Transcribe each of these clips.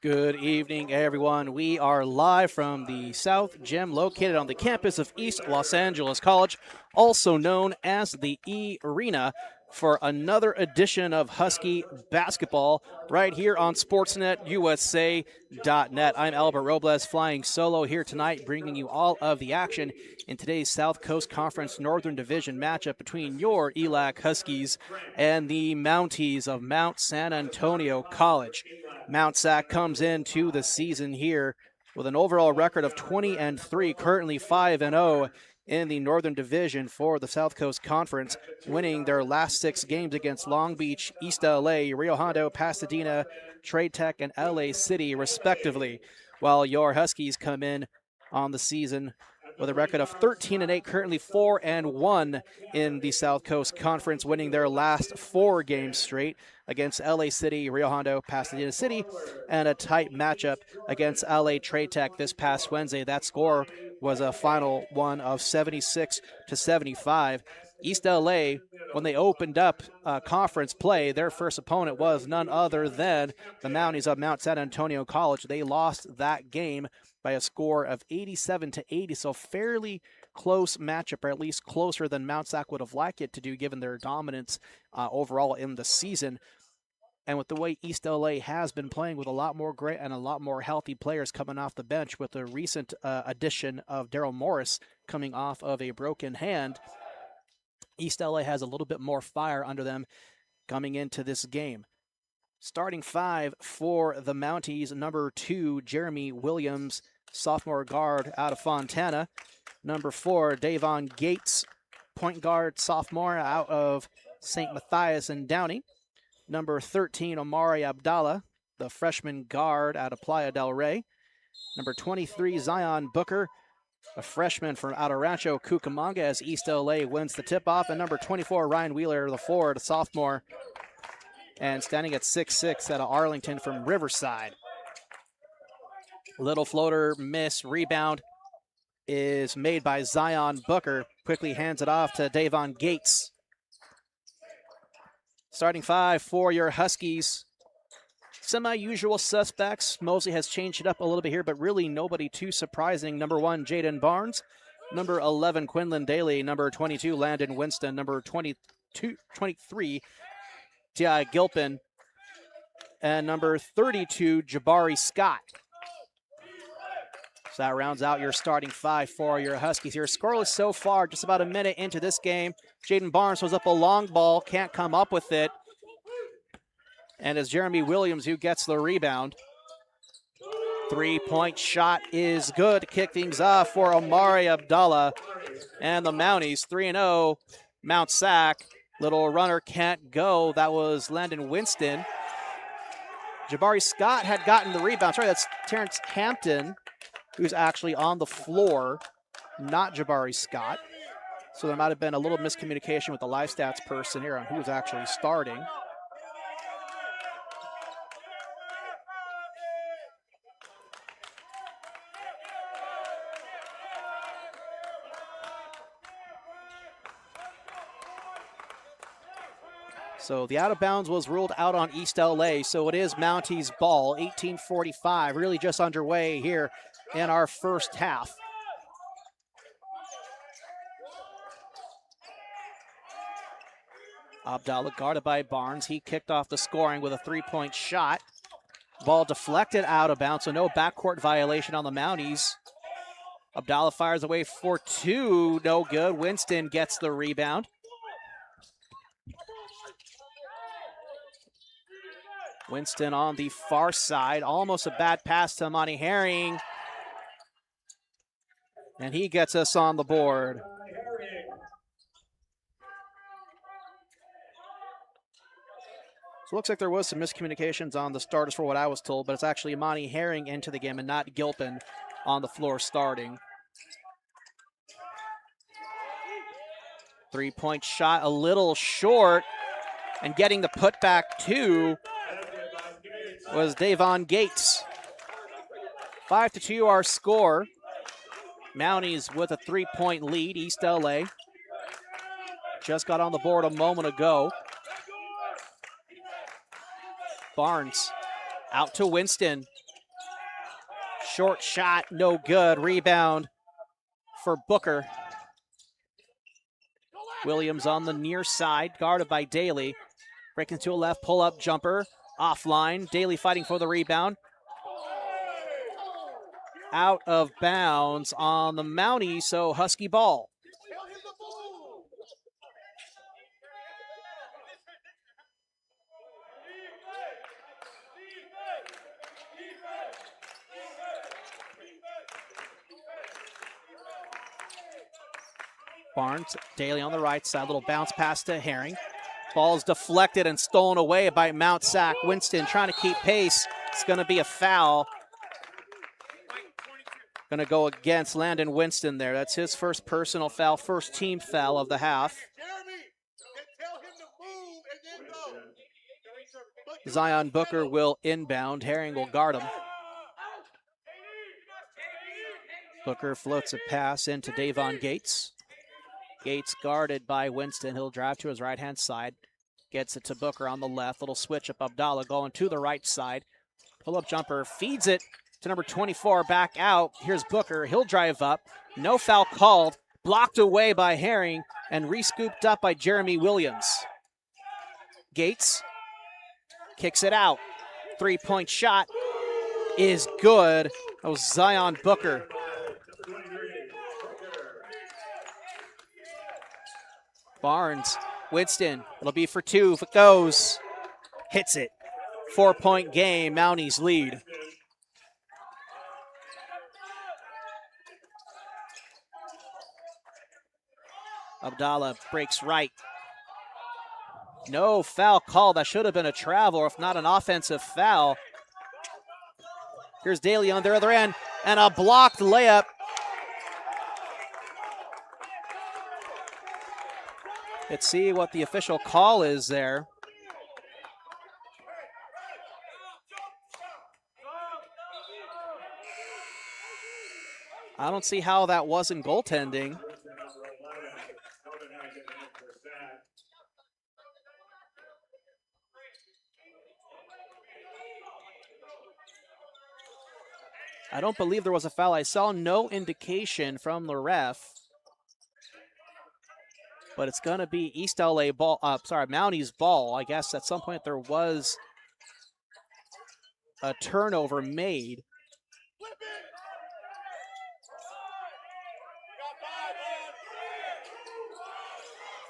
Good evening, everyone. We are live from the South Gym located on the campus of East Los Angeles College, also known as the E-rena, for another edition of Husky basketball right here on SportsNetUSA.net. I'm Albert Robles, flying solo here tonight, bringing you all of the action in today's South Coast Conference Northern Division matchup between your ELAC Huskies and the Mounties of Mount San Antonio College. Mount SAC comes into the season here with an overall record of 20-3, currently 5-0 in the Northern Division for the South Coast Conference, winning their last 6 games against Long Beach, East LA, Rio Hondo, Pasadena, Trade Tech, and LA City, respectively, while your Huskies come in on the season with a record of 13-8, currently 4-1 in the South Coast Conference, winning their last 4 games straight against LA City, Rio Hondo, Pasadena City, and a tight matchup against LA Trade Tech this past Wednesday. That score was a final one of 76-75. East LA, when they opened up conference play, their first opponent was none other than the Mounties of Mount San Antonio College. They lost that game by a score of 87-80, so fairly close matchup, or at least closer than Mount SAC would have liked it to do given their dominance overall in the season. And with the way East LA has been playing with a lot more great and a lot more healthy players coming off the bench, with the recent addition of Daryl Morris coming off of a broken hand, East LA has a little bit more fire under them coming into this game. Starting 5 for the Mounties, number 2, Jeremy Williams, sophomore guard out of Fontana. Number 4, Davon Gates, point guard, sophomore out of St. Matthias and Downey. Number 13, Omari Abdallah, the freshman guard out of Playa del Rey. Number 23, Zion Booker, a freshman from out of Rancho Cucamonga, as East LA wins the tip-off. And number 24, Ryan Wheeler, the forward, a sophomore, and standing at 6'6" out of Arlington from Riverside. Little floater miss, rebound is made by Zion Booker. Quickly hands it off to Davon Gates. Starting 5 for your Huskies. Semi-usual suspects. Mosley has changed it up a little bit here, but really nobody too surprising. Number 1, Jaden Barnes. Number 11, Quinlan Daly. Number 22, Landon Winston. Number 23, T.I. Gilpin. And number 32, Jabari Scott. So that rounds out your starting 5 for your Huskies here. Scoreless so far, just about a minute into this game. Jaden Barnes was up a long ball, can't come up with it. And it's Jeremy Williams who gets the rebound. 3-point shot is good to kick things off for Omari Abdallah. And the Mounties, 3-0. Mount SAC, little runner can't go. That was Landon Winston. Jabari Scott had gotten the rebound. Sorry, that's Terrence Hampton, who's actually on the floor, not Jabari Scott. So there might have been a little miscommunication with the live stats person here on who's actually starting. So the out of bounds was ruled out on East LA, so it is Mounties ball, 18:45, really just underway here in our first half. Abdallah guarded by Barnes. He kicked off the scoring with a 3-point shot. Ball deflected out of bounds, so no backcourt violation on the Mounties. Abdallah fires away for 2, no good. Winston gets the rebound. Winston on the far side, almost a bad pass to Monty Herring. And he gets us on the board. So it looks like there was some miscommunications on the starters for what I was told, but it's actually Monty Herring into the game and not Gilpin on the floor starting. 3-point shot, a little short, and getting the putback too was Davon Gates. 5-2 our score. Mounties with a 3-point lead. East LA just got on the board a moment ago. Barnes out to Winston. Short shot, no good. Rebound for Booker. Williams on the near side, guarded by Daly. Breaking to a left, pull-up jumper, offline. Daly fighting for the rebound. Out of bounds on the Mounties, so Husky ball. Barnes, Daly on the right side, little bounce pass to Herring. Ball's deflected and stolen away by Mount Sac. Winston trying to keep pace. It's going to be a foul. Going to go against Landon Winston there. That's his first personal foul, first team foul of the half. Zion Booker will inbound. Herring will guard him. Booker floats a pass into Davon Gates. Gates guarded by Winston. He'll drive to his right-hand side. Gets it to Booker on the left. Little switch up. Abdallah going to the right side. Pull-up jumper. Feeds it to number 24. Back out. Here's Booker. He'll drive up. No foul called. Blocked away by Herring and re-scooped up by Jeremy Williams. Gates kicks it out. Three-point shot is good. That was Zion Booker. Barnes, Winston, it'll be for two if it goes. Hits it. 4-point game, Mounties lead. Abdallah breaks right. No foul call. That should have been a travel, or if not an offensive foul. Here's Daly on their other end, and a blocked layup. Let's see what the official call is there. I don't see how that wasn't goaltending. I don't believe there was a foul. I saw no indication from the ref. But it's going to be East LA ball, Mounties ball. I guess at some point there was a turnover made.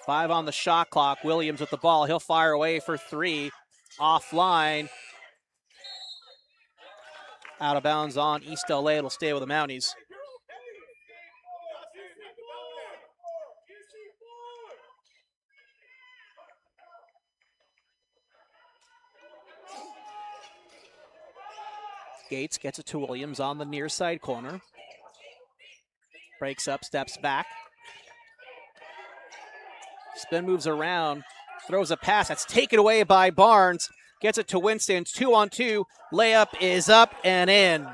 Five on the shot clock. Williams with the ball. He'll fire away for three. Offline. Out of bounds on East LA. It'll stay with the Mounties. Gates gets it to Williams on the near side corner. Breaks up, steps back. Spin moves around, throws a pass that's taken away by Barnes. Gets it to Winston, 2-on-2. Layup is up and in.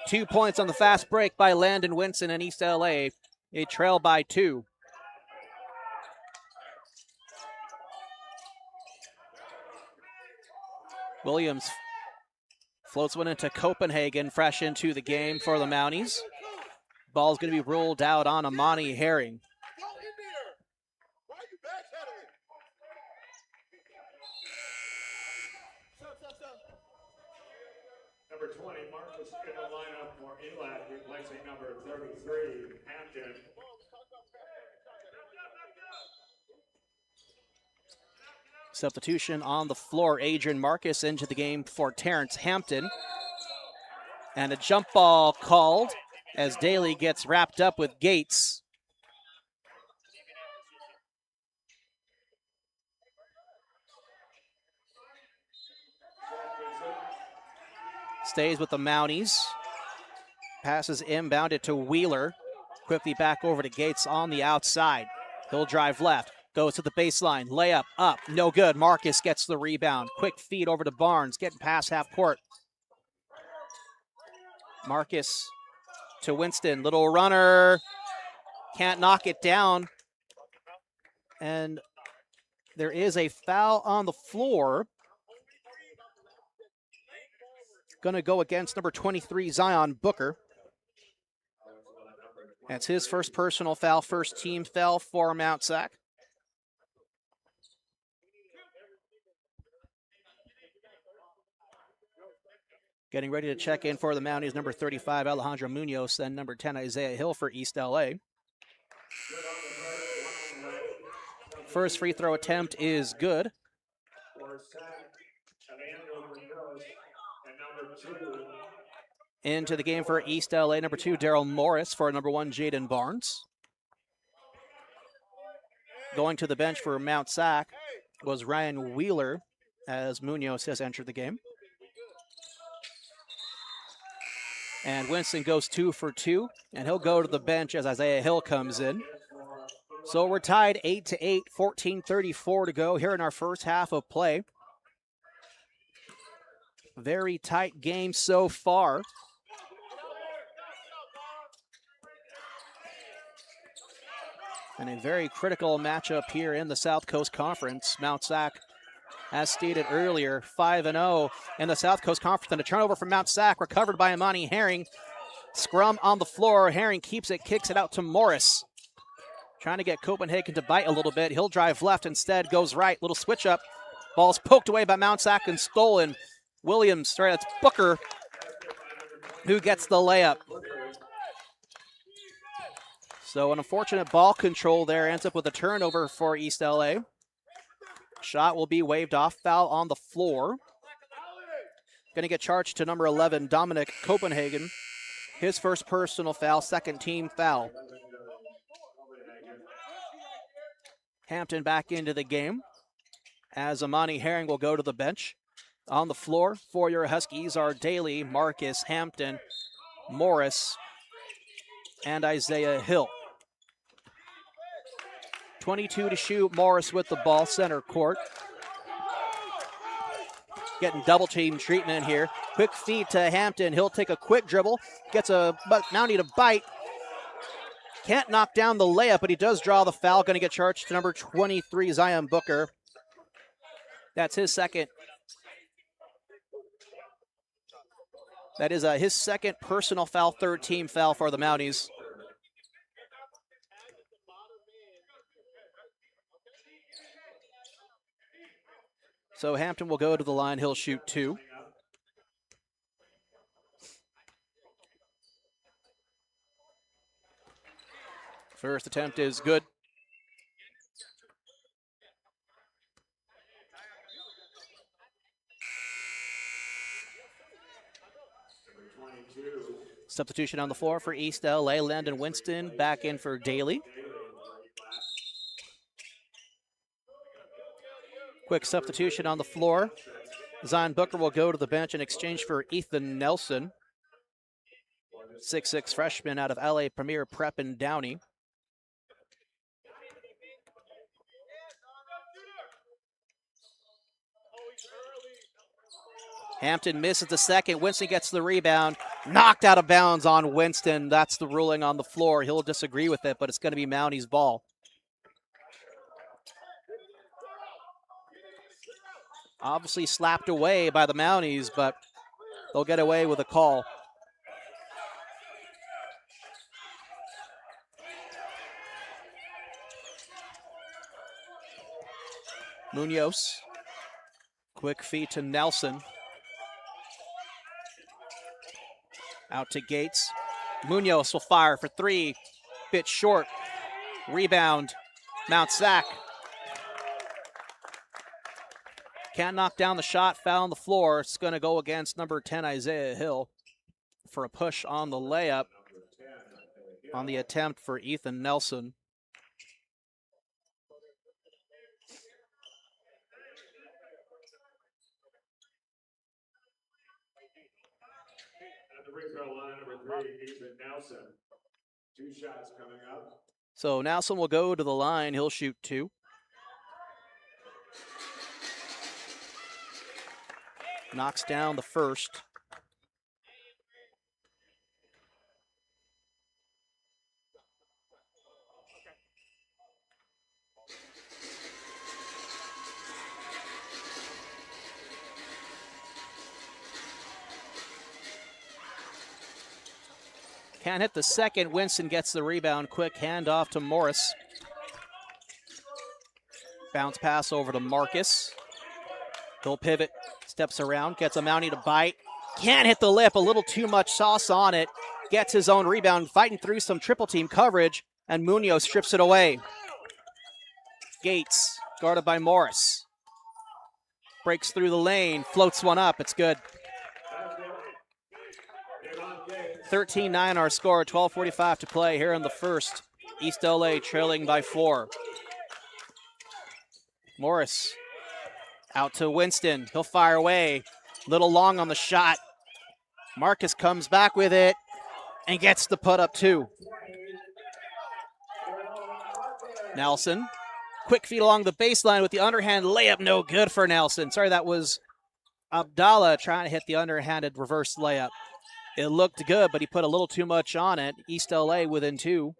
2 points on the fast break by Landon Winston and East LA. They trail by 2. Williams floats one into Copenhagen, fresh into the game for the Mounties. Ball's going to be rolled out on Amani Herring. Number 20, Marcus in the lineup for ELAC, replacing number 33, Hampton. Substitution on the floor. Adrian Marcus into the game for Terrence Hampton. And a jump ball called as Daly gets wrapped up with Gates. Stays with the Mounties. Passes inbounded to Wheeler. Quickly back over to Gates on the outside. He'll drive left. Goes to the baseline. Layup up. No good. Marcus gets the rebound. Quick feed over to Barnes. Getting past half court. Marcus to Winston. Little runner. Can't knock it down. And there is a foul on the floor. going to go against number 23, Zion Booker. That's his first personal foul, first team foul for Mount SAC. Getting ready to check in for the Mounties, number 35, Alejandro Munoz, then number 10, Isaiah Hill for East LA. First free throw attempt is good. Into the game for East LA, number 2, Daryl Morris for number 1, Jaden Barnes. Going to the bench for Mount SAC was Ryan Wheeler as Munoz has entered the game. And Winston goes 2 for 2, and he'll go to the bench as Isaiah Hill comes in. So we're tied 8-8, 14:34 to go here in our first half of play. Very tight game so far. And a very critical matchup here in the South Coast Conference. Mount SAC, as stated earlier, 5-0 in the South Coast Conference. And a turnover from Mount SAC, recovered by Amani Herring. Scrum on the floor. Herring keeps it, kicks it out to Morris. Trying to get Copenhagen to bite a little bit. He'll drive left instead, goes right. Little switch up. Ball's poked away by Mount SAC and stolen. Williams, sorry, that's Booker who gets the layup. So an unfortunate ball control there, ends up with a turnover for East LA. Shot will be waved off, foul on the floor. Going to get charged to number 11, Dominic Copenhagen. His first personal foul, second team foul. Hampton back into the game as Amani Herring will go to the bench. On the floor for your Huskies are Daly, Marcus, Hampton, Morris, and Isaiah Hill. 22 to shoot. Morris with the ball, center court. Getting double team treatment here. Quick feed to Hampton. He'll take a quick dribble. Gets a Mountie to bite. Can't knock down the layup, but he does draw the foul. Going to get charged to number 23, Zion Booker. That's his second. That is his second personal foul, third team foul for the Mounties. So Hampton will go to the line. He'll shoot 2. First attempt is good. Substitution on the floor for East LA. Landon Winston back in for Daly. Quick substitution on the floor. Zion Booker will go to the bench in exchange for Ethan Nelson. 6'6" freshman out of LA Premier Prep in Downey. Hampton misses the second. Winston gets the rebound. Knocked out of bounds on Winston. That's the ruling on the floor. He'll disagree with it, but it's going to be Mounties' ball. Obviously slapped away by the Mounties, but they'll get away with a call. Munoz. Quick feed to Nelson. Out to Gates. Munoz will fire for 3. Bit short. Rebound. Mount SAC. Can't knock down the shot. Foul on the floor. It's going to go against number 10, Isaiah Hill, for a push on the layup on the attempt for Ethan Nelson. At the free throw line, number 3, Ethan Nelson. 2 shots coming up. So Nelson will go to the line. He'll shoot 2. Knocks down the first. Can't hit the second. Winston gets the rebound. Quick handoff to Morris. Bounce pass over to Marcus. He'll pivot, steps around, gets a Mountie to bite. Can't hit the lip, a little too much sauce on it. Gets his own rebound, fighting through some triple team coverage, and Munoz strips it away. Gates, guarded by Morris. Breaks through the lane, floats one up, it's good. 13-9 our score, 12:45 to play here in the first. East LA trailing by 4. Morris out to Winston. He'll fire away. Little long on the shot. Marcus comes back with it and gets the put up 2. Nelson. Quick feed along the baseline with the underhand layup. No good for Nelson. Sorry, that was Abdallah trying to hit the underhanded reverse layup. It looked good, but he put a little too much on it. East LA within 2.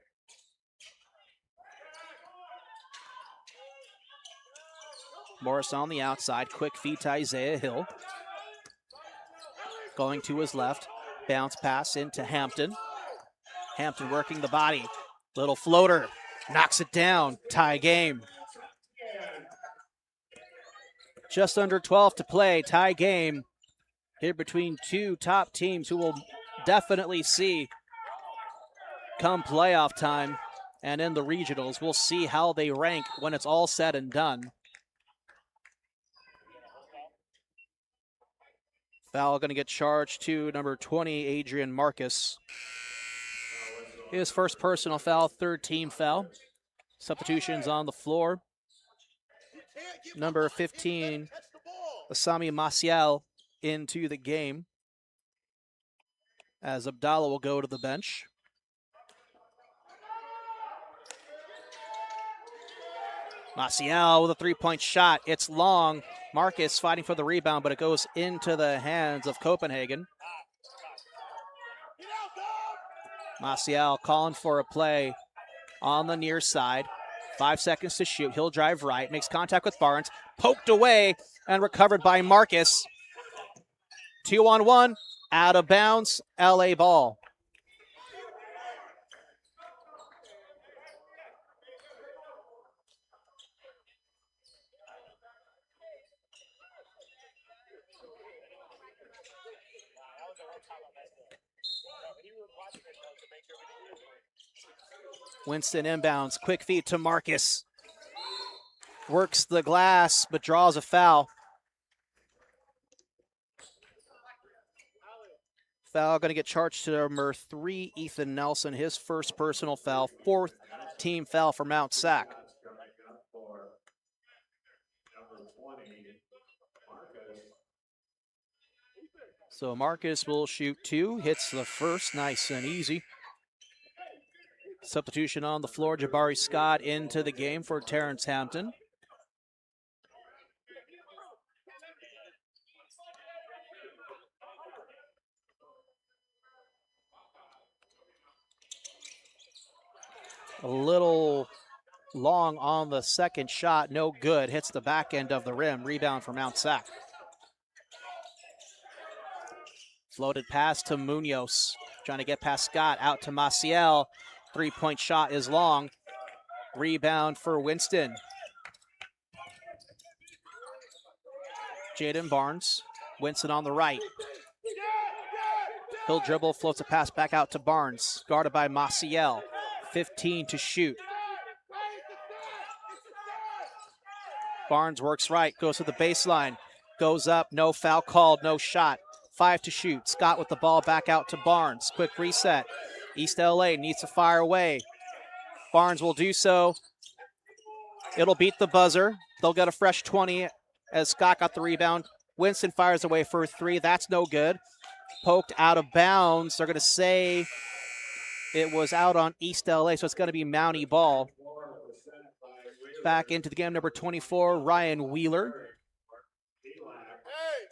Morris on the outside. Quick feed to Isaiah Hill. Going to his left. Bounce pass into Hampton. Hampton working the body. Little floater. Knocks it down. Tie game. Just under 12 to play. Tie game here between 2 top teams who will definitely see come playoff time and in the regionals. We'll see how they rank when it's all said and done. Foul going to get charged to number 20, Adrian Marcus. His first personal foul, 3rd team foul. Substitutions on the floor. Number 15, Asami Maciel into the game, as Abdallah will go to the bench. Maciel with a 3-point shot. It's long. Marcus fighting for the rebound, but it goes into the hands of Copenhagen. Maciel calling for a play on the near side. 5 seconds to shoot. He'll drive right. Makes contact with Barnes. Poked away and recovered by Marcus. 2-on-1. Out of bounds. LA ball. Winston inbounds. Quick feed to Marcus. Works the glass, but draws a foul. Foul going to get charged to number 3, Ethan Nelson. His first personal foul. 4th team foul for Mount SAC. So Marcus will shoot 2. Hits the first. Nice and easy. Substitution on the floor. Jabari Scott into the game for Terrence Hampton. A little long on the second shot. No good. Hits the back end of the rim. Rebound for Mount SAC. Floated pass to Munoz. Trying to get past Scott. Out to Maciel. 3-point shot is long. Rebound for Winston. Jaden Barnes. Winston on the right. He'll dribble, floats a pass back out to Barnes. Guarded by Maciel. 15 to shoot. Barnes works right, goes to the baseline. Goes up, no foul called, no shot. 5 to shoot. Scott with the ball back out to Barnes. Quick reset. East LA needs to fire away. Barnes will do so. It'll beat the buzzer. They'll get a fresh 20 as Scott got the rebound. Winston fires away for 3. That's no good. Poked out of bounds. They're going to say it was out on East LA, so it's going to be Mountie ball. Back into the game, number 24, Ryan Wheeler.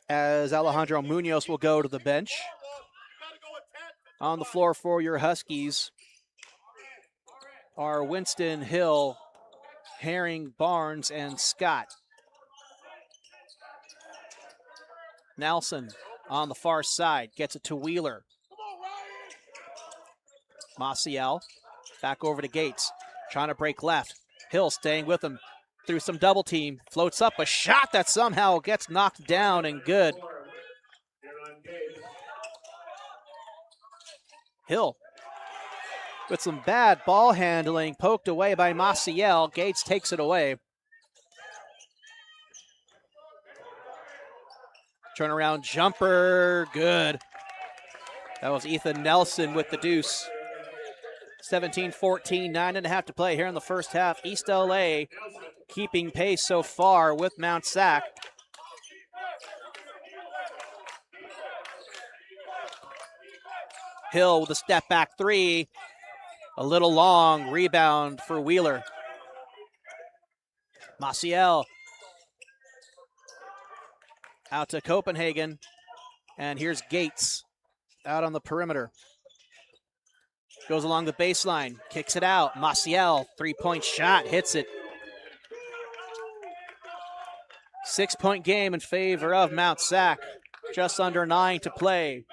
As Alejandro Munoz will go to the bench. On the floor for your Huskies are Winston, Hill, Herring, Barnes, and Scott. Nelson on the far side gets it to Wheeler. Maciel back over to Gates, trying to break left. Hill staying with him through some double team. Floats up a shot that somehow gets knocked down and good. Hill with some bad ball handling, poked away by Maciel. Gates takes it away. Turnaround jumper, good. That was Ethan Nelson with the deuce. 17-14, 9.5 to play here in the first half. East LA keeping pace so far with Mount SAC. Hill with a step back three. A little long rebound for Wheeler. Maciel out to Copenhagen. And here's Gates out on the perimeter. Goes along the baseline, kicks it out. Maciel, three-point shot, hits it. 6-point game in favor of Mount SAC. Just under 9 to play.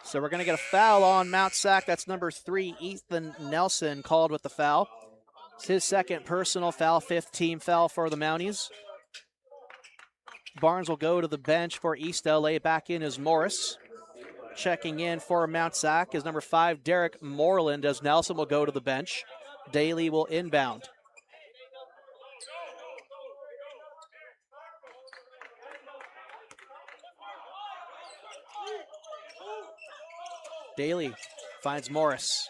So we're going to get a foul on Mount SAC. That's number 3, Ethan Nelson, called with the foul. It's his second personal foul, 5th team foul for the Mounties. Barnes will go to the bench for East LA. Back in is Morris. Checking in for Mount SAC is number 5, Derek Moreland, as Nelson will go to the bench. Daly will inbound. Daly finds Morris.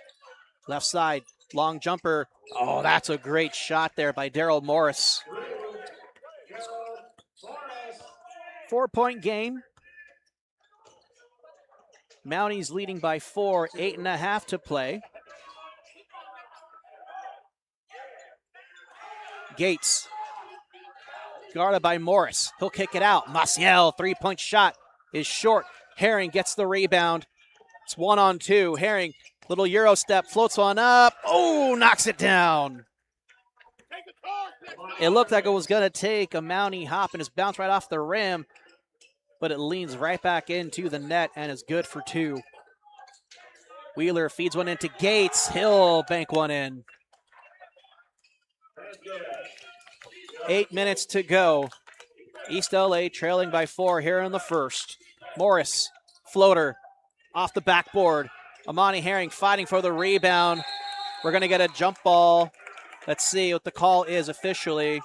Left side, long jumper. Oh, that's a great shot there by Daryl Morris. 4-point game. Mounties leading by 4, 8.5 to play. Gates, guarded by Morris. He'll kick it out. Maciel, three-point shot is short. Herring gets the rebound. It's 1-on-2. Herring, little Euro step, floats one up. Oh, knocks it down. It looked like it was going to take a Mountie hop and just bounce right off the rim, but it leans right back into the net and is good for 2. Wheeler feeds one into Gates. He'll bank one in. 8 minutes to go. East LA trailing by 4 here in the first. Morris, floater, off the backboard. Amani Herring fighting for the rebound. We're going to get a jump ball. Let's see what the call is officially.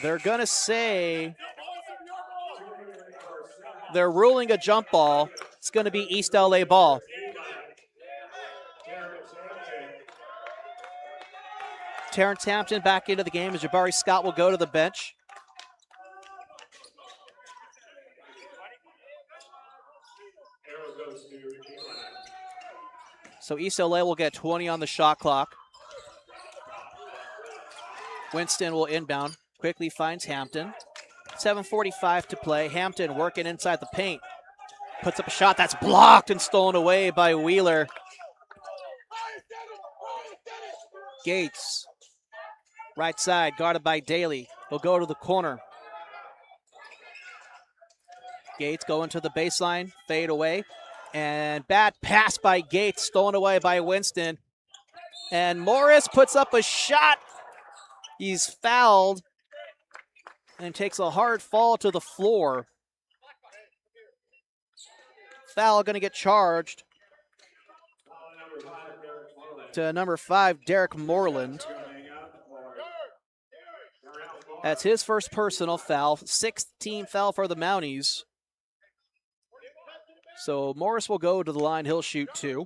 They're going to say they're ruling a jump ball. It's going to be East LA ball. Terrence Hampton back into the game as Jabari Scott will go to the bench. So East LA will get 20 on the shot clock. Winston will inbound. Quickly finds Hampton. 7:45 to play. Hampton working inside the paint. Puts up a shot that's blocked and stolen away by Wheeler. Gates, right side, guarded by Daly. He'll go to the corner. Gates going to the baseline, fade away. And bad pass by Gates, stolen away by Winston. And Morris puts up a shot. He's fouled and takes a hard fall to the floor. Foul going to get charged to number 5, Derek Moreland. That's his first personal foul, 6th team foul for the Mounties. So Morris will go to the line. He'll shoot 2.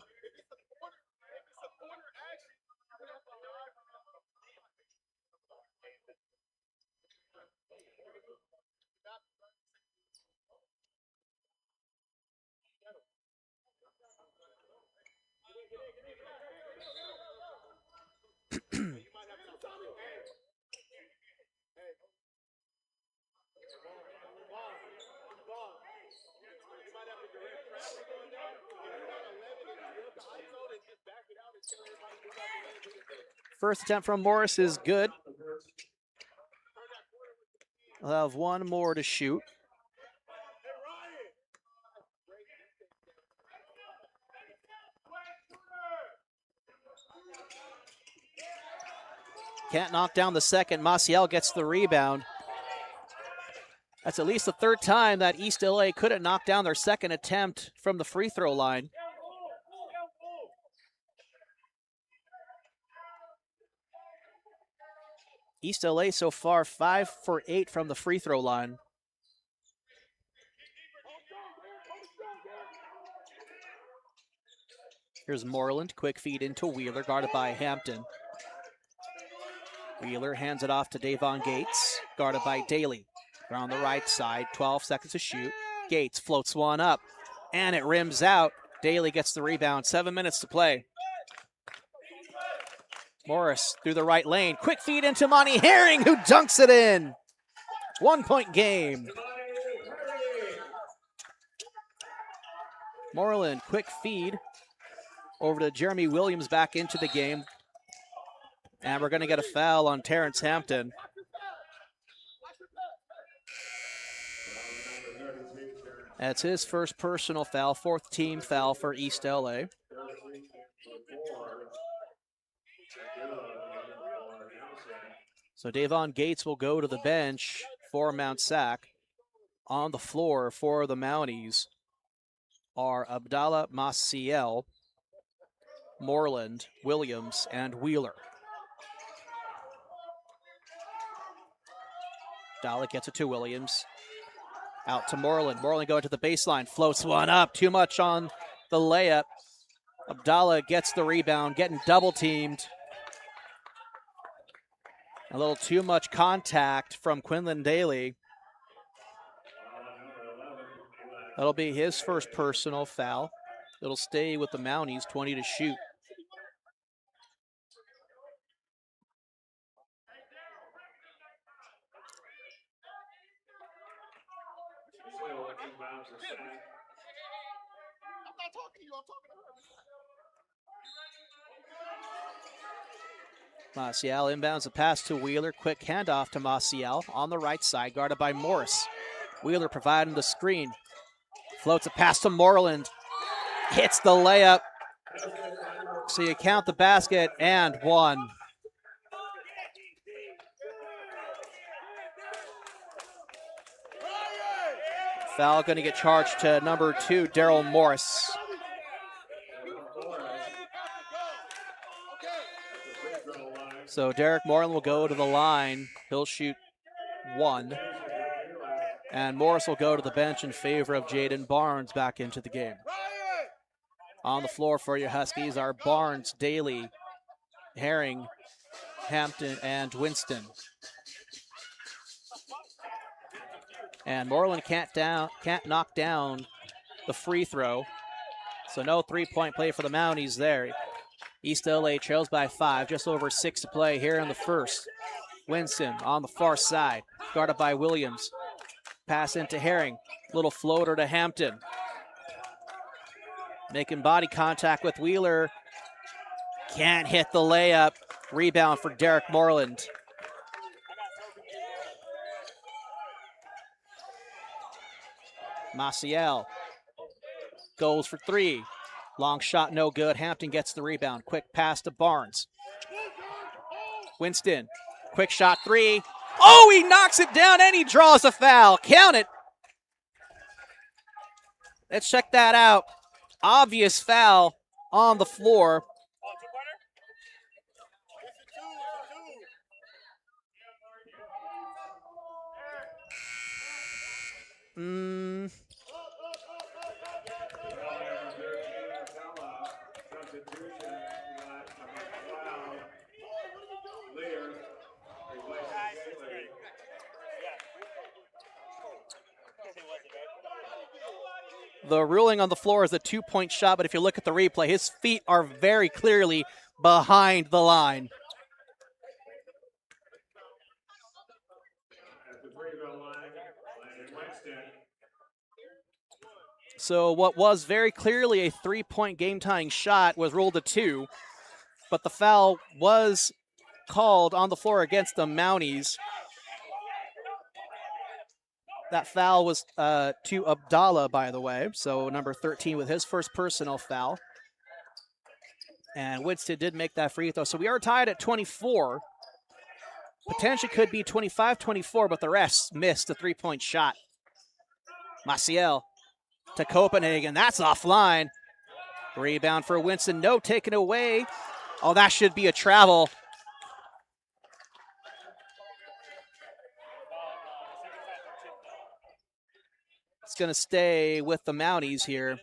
First attempt from Morris is good. We'll have one more to shoot. Can't knock down the second. Maciel gets the rebound. That's at least the third time that East LA couldn't knock down their second attempt from the free throw line. East LA so far 5 for 8 from the free throw line. Here's Moreland, quick feed into Wheeler, guarded by Hampton. Wheeler hands it off to Davon Gates, guarded by Daly. They're on the right side, 12 seconds to shoot. Gates floats one up, and it rims out. Daly gets the rebound, 7 minutes to play. Morris through the right lane, quick feed into Monty Herring, who dunks it in. 1 point game. Moreland, quick feed over to Jeremy Williams back into the game. And we're going to get a foul on Terrence Hampton. That's his first personal foul, fourth team foul for East LA. So Davon Gates will go to the bench for Mount SAC. On the floor for the Mounties are Abdallah Maciel, Moreland, Williams, and Wheeler. Abdallah gets it to Williams. Out to Moreland. Moreland going to the baseline. Floats one up. Too much on the layup. Abdallah gets the rebound, getting double teamed. A little too much contact from Quinlan Daly. That'll be his first personal foul. It'll stay with the Mounties, 20 to shoot. Maciel inbounds a pass to Wheeler. Quick handoff to Maciel on the right side, guarded by Morris. Wheeler providing the screen. Floats a pass to Moreland. Hits the layup. So you count the basket and one. Foul going to get charged to number 2, Daryl Morris. So Derek Moreland will go to the line. He'll shoot 1. And Morris will go to the bench in favor of Jaden Barnes back into the game. On the floor for your Huskies are Barnes, Daly, Herring, Hampton, and Winston. And Moreland can't knock down the free throw. So no three-point play for the Mounties there. East LA trails by 5, just over 6 to play here in the first. Winston on the far side, guarded by Williams. Pass into Herring, little floater to Hampton. Making body contact with Wheeler. Can't hit the layup. Rebound for Derek Moreland. Maciel goes for 3. Long shot, no good. Hampton gets the rebound. Quick pass to Barnes. Winston, quick shot 3. Oh, he knocks it down and he draws a foul. Count it. Let's check that out. Obvious foul on the floor. The ruling on the floor is a 2-point shot, but if you look at the replay, his feet are very clearly behind the line. So what was very clearly a 3-point game-tying shot was ruled a 2, but the foul was called on the floor against the Mounties. That foul was to Abdallah, by the way. So number 13 with his first personal foul. And Winston did make that free throw. So we are tied at 24. Potentially could be 25-24, but the refs missed a three-point shot. Maciel to Copenhagen. That's offline. Rebound for Winston. No, taken away. Oh, that should be a travel. It's going to stay with the Mounties here.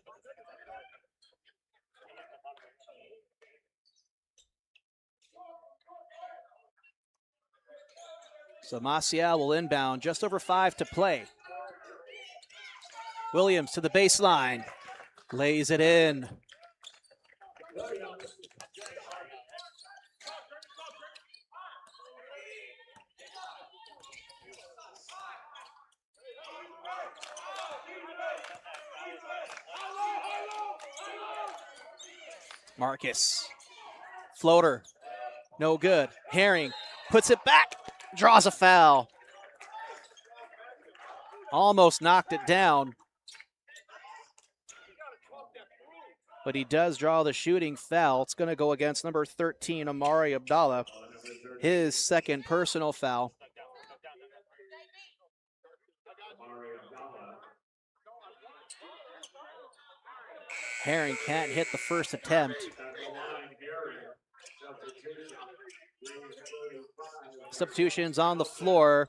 So Maciel will inbound, just over 5 to play. Williams to the baseline, lays it in. Marcus, floater, no good. Herring puts it back, draws a foul. Almost knocked it down. But he does draw the shooting foul. It's going to go against number 13, Amari Abdallah. His second personal foul. Herring can't hit the first attempt. Substitutions on the floor.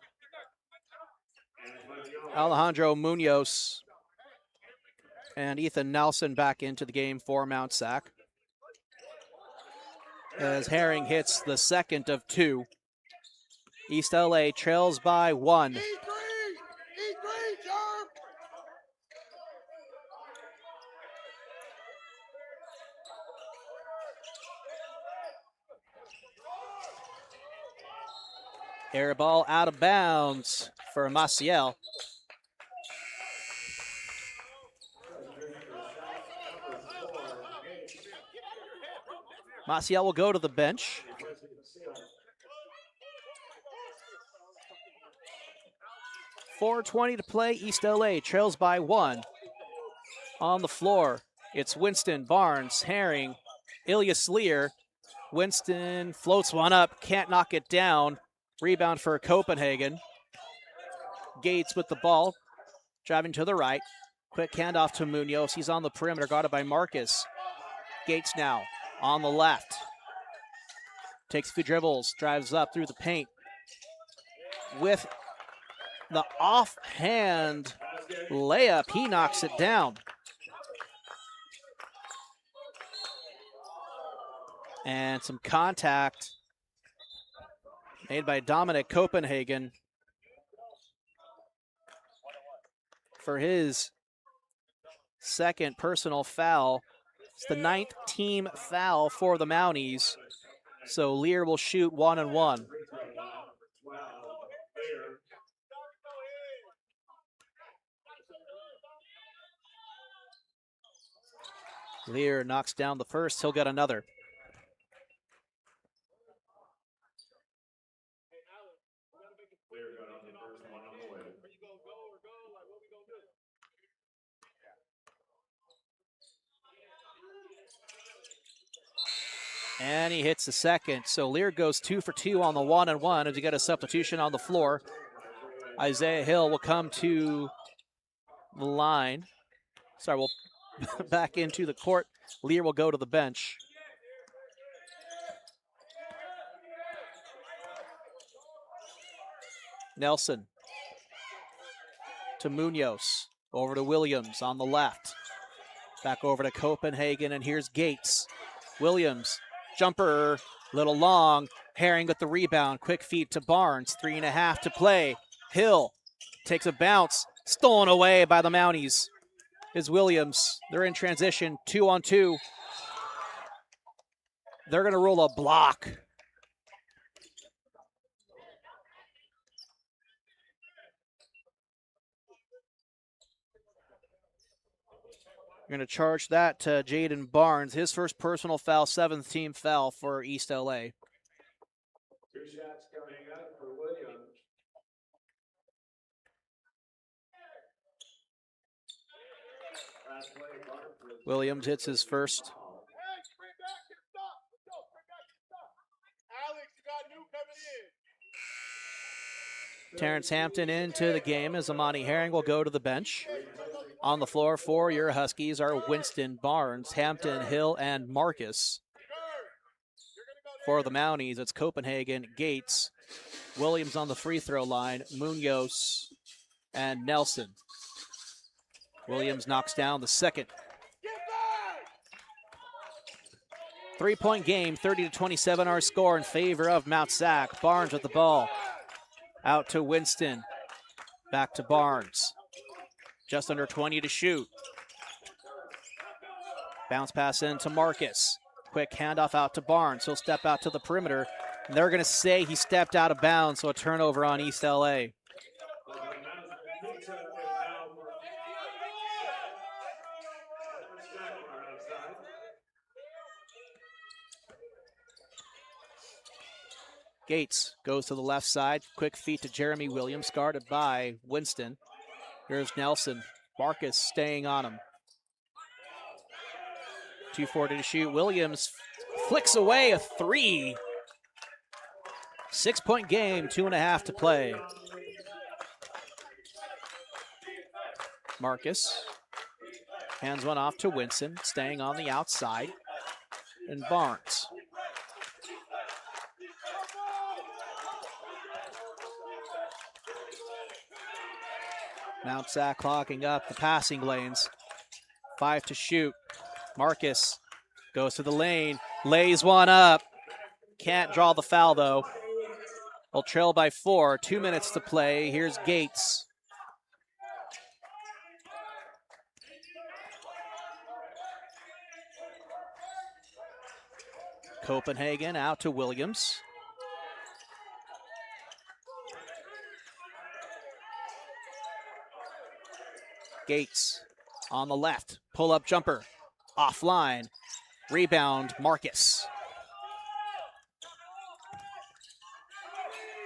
Alejandro Munoz and Ethan Nelson back into the game for Mount SAC. As Herring hits the second of 2. East LA trails by 1. Air ball out of bounds for Maciel. Maciel will go to the bench. .420 to play. East LA trails by 1. On the floor, it's Winston, Barnes, Herring, Ilias Lear. Winston floats one up, can't knock it down. Rebound for Copenhagen. Gates with the ball, driving to the right. Quick handoff to Munoz. He's on the perimeter, guarded by Marcus. Gates now on the left. Takes a few dribbles, drives up through the paint. With the offhand layup, he knocks it down. And some contact made by Dominic Copenhagen for his second personal foul. It's the 9th team foul for the Mounties. So Lear will shoot 1-1. Lear knocks down the first. He'll get another. And he hits the second. So Lear goes 2 for 2 on the 1-1 as we get a substitution on the floor. Isaiah Hill will come to the line. Sorry, we'll back into the court. Lear will go to the bench. Nelson to Munoz. Over to Williams on the left. Back over to Copenhagen, and here's Gates. Williams. Jumper, little long. Herring with the rebound. Quick feed to Barnes. 3.5 to play. Hill takes a bounce. Stolen away by the Mounties. Is Williams. They're in transition. 2-on-2. They're going to roll a block. We're going to charge that to Jaden Barnes. His first personal foul, 7th team foul for East LA. Williams hits his first. Terrence Hampton into the game as Amani Herring will go to the bench. On the floor for your Huskies are Winston, Barnes, Hampton, Hill, and Marcus. For the Mounties, it's Copenhagen, Gates, Williams on the free throw line, Munoz, and Nelson. Williams knocks down the second. 3-point game, 30-27 our score in favor of Mount Sac. Barnes with the ball. Out to Winston. Back to Barnes. Just under 20 to shoot. Bounce pass in to Marcus. Quick handoff out to Barnes. He'll step out to the perimeter. And they're going to say he stepped out of bounds, so a turnover on East LA. Gates goes to the left side. Quick feet to Jeremy Williams, guarded by Winston. Here's Nelson. Marcus staying on him. 2:40 to shoot. Williams flicks away a three. 6-point game, 2.5 to play. Marcus hands one off to Winston, staying on the outside. And Barnes. Mount Sac clogging up the passing lanes. 5 to shoot. Marcus goes to the lane, lays one up. Can't draw the foul though. Will trail by 4, 2 minutes to play. Here's Gates. Copenhagen out to Williams. Gates on the left, pull-up jumper, offline, rebound, Marcus.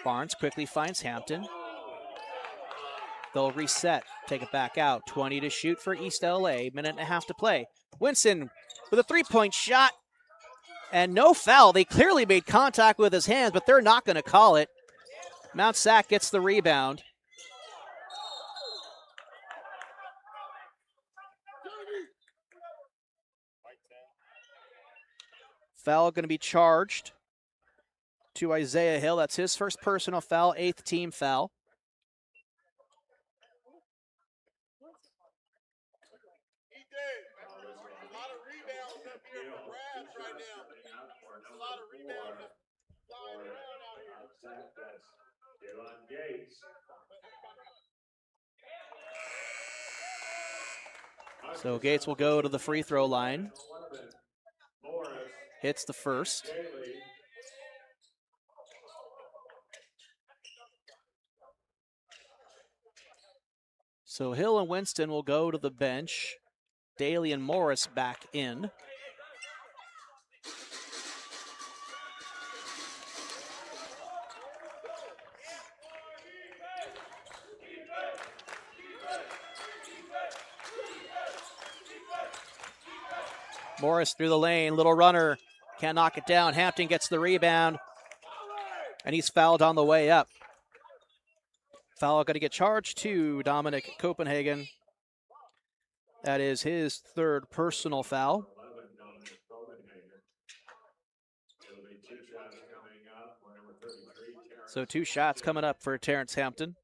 Barnes quickly finds Hampton. They'll reset, take it back out. 20 to shoot for East LA, minute and a half to play. Winston with a three-point shot and no foul. They clearly made contact with his hands, but they're not going to call it. Mount Sac gets the rebound. Foul going to be charged to Isaiah Hill. That's his first personal foul, 8th team foul. He did. A lot of rebounds up here for grabs right now. A lot of rebounds flying around out here. So Gates will go to the free throw line. Hits the first. So Hill and Winston will go to the bench. Daly and Morris back in. Morris through the lane, little runner, can't knock it down. Hampton gets the rebound, and he's fouled on the way up. Foul going to get charged to Dominic Copenhagen. That is his 3rd personal foul. So 2 shots coming up for Terrence Hampton.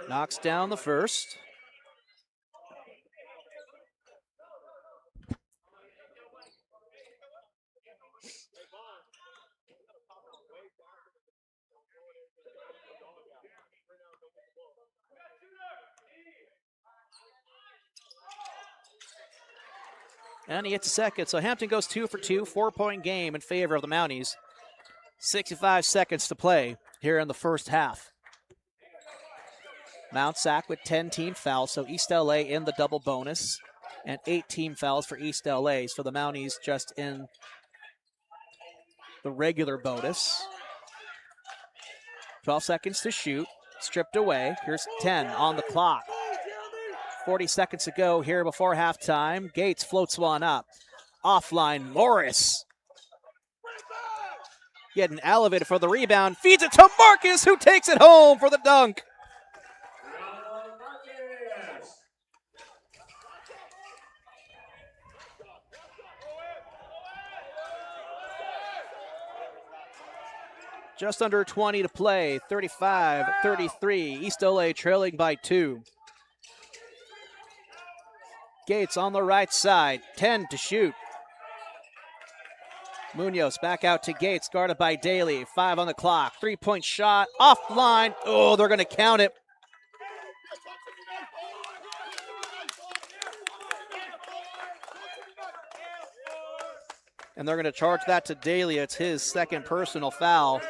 Knocks down the first. And he hits a second. So Hampton goes 2 for 2, 4-point game in favor of the Mounties. 65 seconds to play here in the first half. Mount Sac with 10 team fouls, so East LA in the double bonus, and 8 team fouls for East LA. So the Mounties just in the regular bonus. 12 seconds to shoot. Stripped away. Here's 10 on the clock. 40 seconds to go here before halftime. Gates floats one up. Offline, Morris. Getting elevated for the rebound. Feeds it to Marcus, who takes it home for the dunk. Just under 20 to play. 35-33. East LA trailing by 2. Gates on the right side. 10 to shoot. Munoz back out to Gates, guarded by Daly. 5 on the clock. 3-point shot. Offline. Oh, they're going to count it. And they're going to charge that to Daly. It's his second personal foul.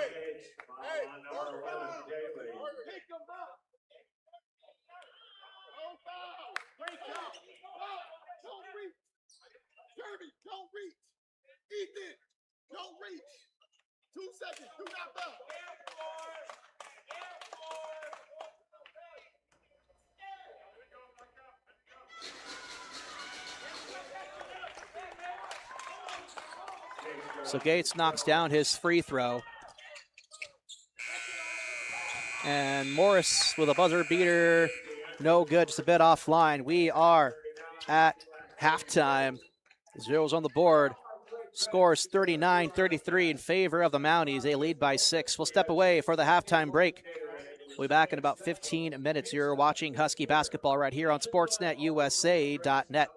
Don't reach. Ethan, don't reach. 2 seconds. Do not foul. So Gates knocks down his free throw. And Morris with a buzzer beater. No good, just a bit offline. We are at halftime. Zeros on the board. Scores 39-33 in favor of the Mounties. They lead by 6. We'll step away for the halftime break. We'll be back in about 15 minutes. You're watching Husky basketball right here on SportsNetUSA.net.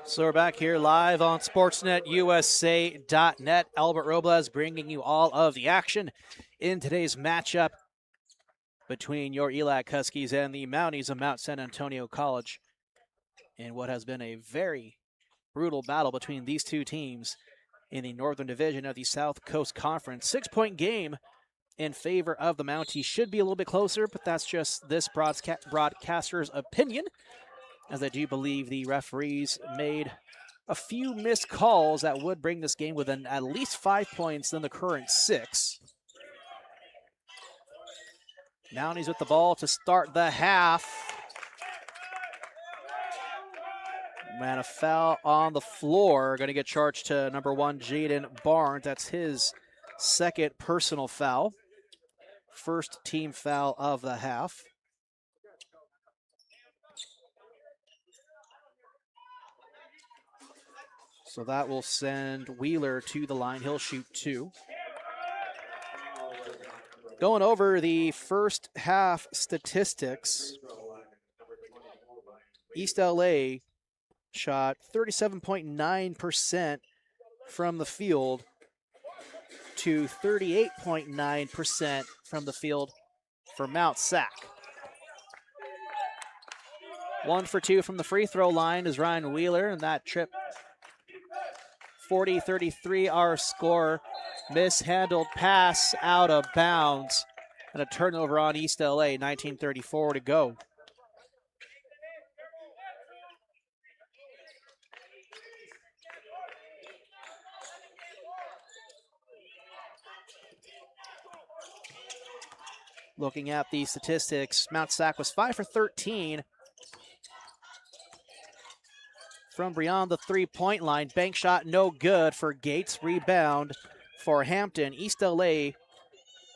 So we're back here live on SportsNetUSA.net. Albert Robles bringing you all of the action in today's matchup between your ELAC Huskies and the Mounties of Mount San Antonio College in what has been a very brutal battle between these two teams in the Northern Division of the South Coast Conference. 6-point game in favor of the Mounties. Should be a little bit closer, but that's just this broadcaster's opinion, as I do believe the referees made a few missed calls that would bring this game within at least 5 points than the current 6. Mounties with the ball to start the half. Man, a foul on the floor. Going to get charged to number 1, Jaden Barnes. That's his second personal foul. First team foul of the half. So that will send Wheeler to the line. He'll shoot 2. Going over the first half statistics, East LA shot 37.9% from the field to 38.9% from the field for Mount SAC. 1 for 2 from the free throw line is Ryan Wheeler, and that trip 40-33 our score. Mishandled pass out of bounds, and a turnover on East LA. 19:34 to go. Looking at the statistics, Mount SAC was 5 for 13 from beyond the three-point line. Bank shot no good for Gates. Rebound for Hampton. East LA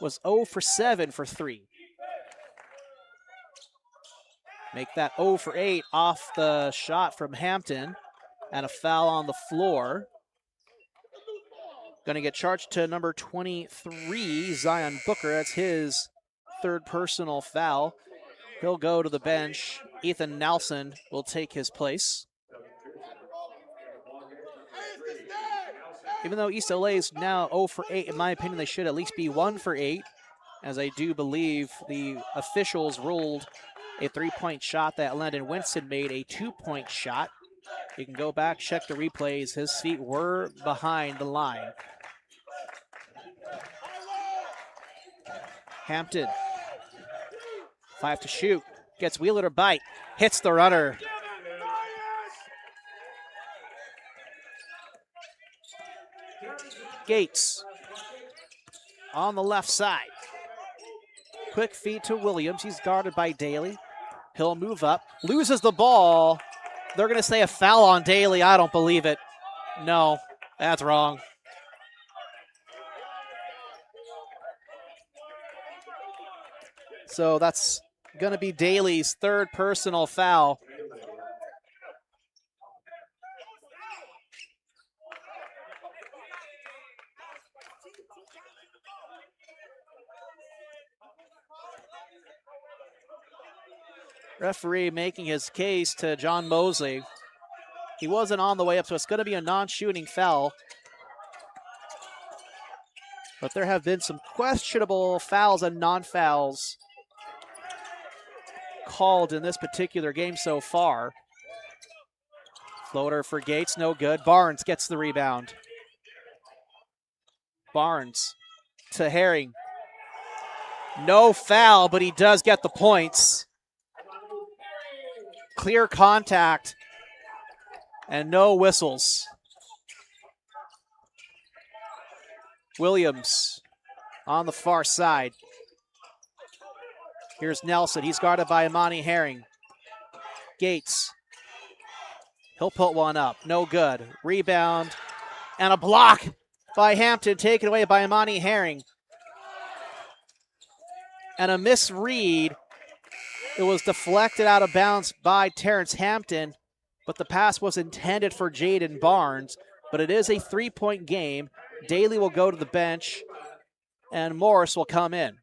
was 0 for 7 for 3. Make that 0 for 8 off the shot from Hampton, and a foul on the floor. Going to get charged to number 23, Zion Booker. That's his third personal foul. He'll go to the bench. Ethan Nelson will take his place. Even though East LA is now 0 for 8, in my opinion, they should at least be 1 for 8, as I do believe the officials ruled a 3-point shot that Landon Winston made a 2-point shot. You can go back, check the replays. His feet were behind the line. Hampton, 5 to shoot. Gets Wheeler to bite. Hits the runner. Gates on the left side. Quick feed to Williams. He's guarded by Daly. He'll move up. Loses the ball. They're going to say a foul on Daly. I don't believe it. No, that's wrong. So that's going to be Daly's third personal foul. Referee making his case to John Mosley. He wasn't on the way up, so it's going to be a non-shooting foul. But there have been some questionable fouls and non-fouls called in this particular game so far. Floater for Gates, no good. Barnes gets the rebound. Barnes to Herring. No foul, but he does get the points. Clear contact and no whistles. Williams on the far side. Here's Nelson. He's guarded by Imani Herring. Gates. He'll put one up. No good. Rebound and a block by Hampton, taken away by Imani Herring. And a misread. It was deflected out of bounds by Terrence Hampton, but the pass was intended for Jaden Barnes. But it is a 3-point game. Daly will go to the bench, and Morris will come in.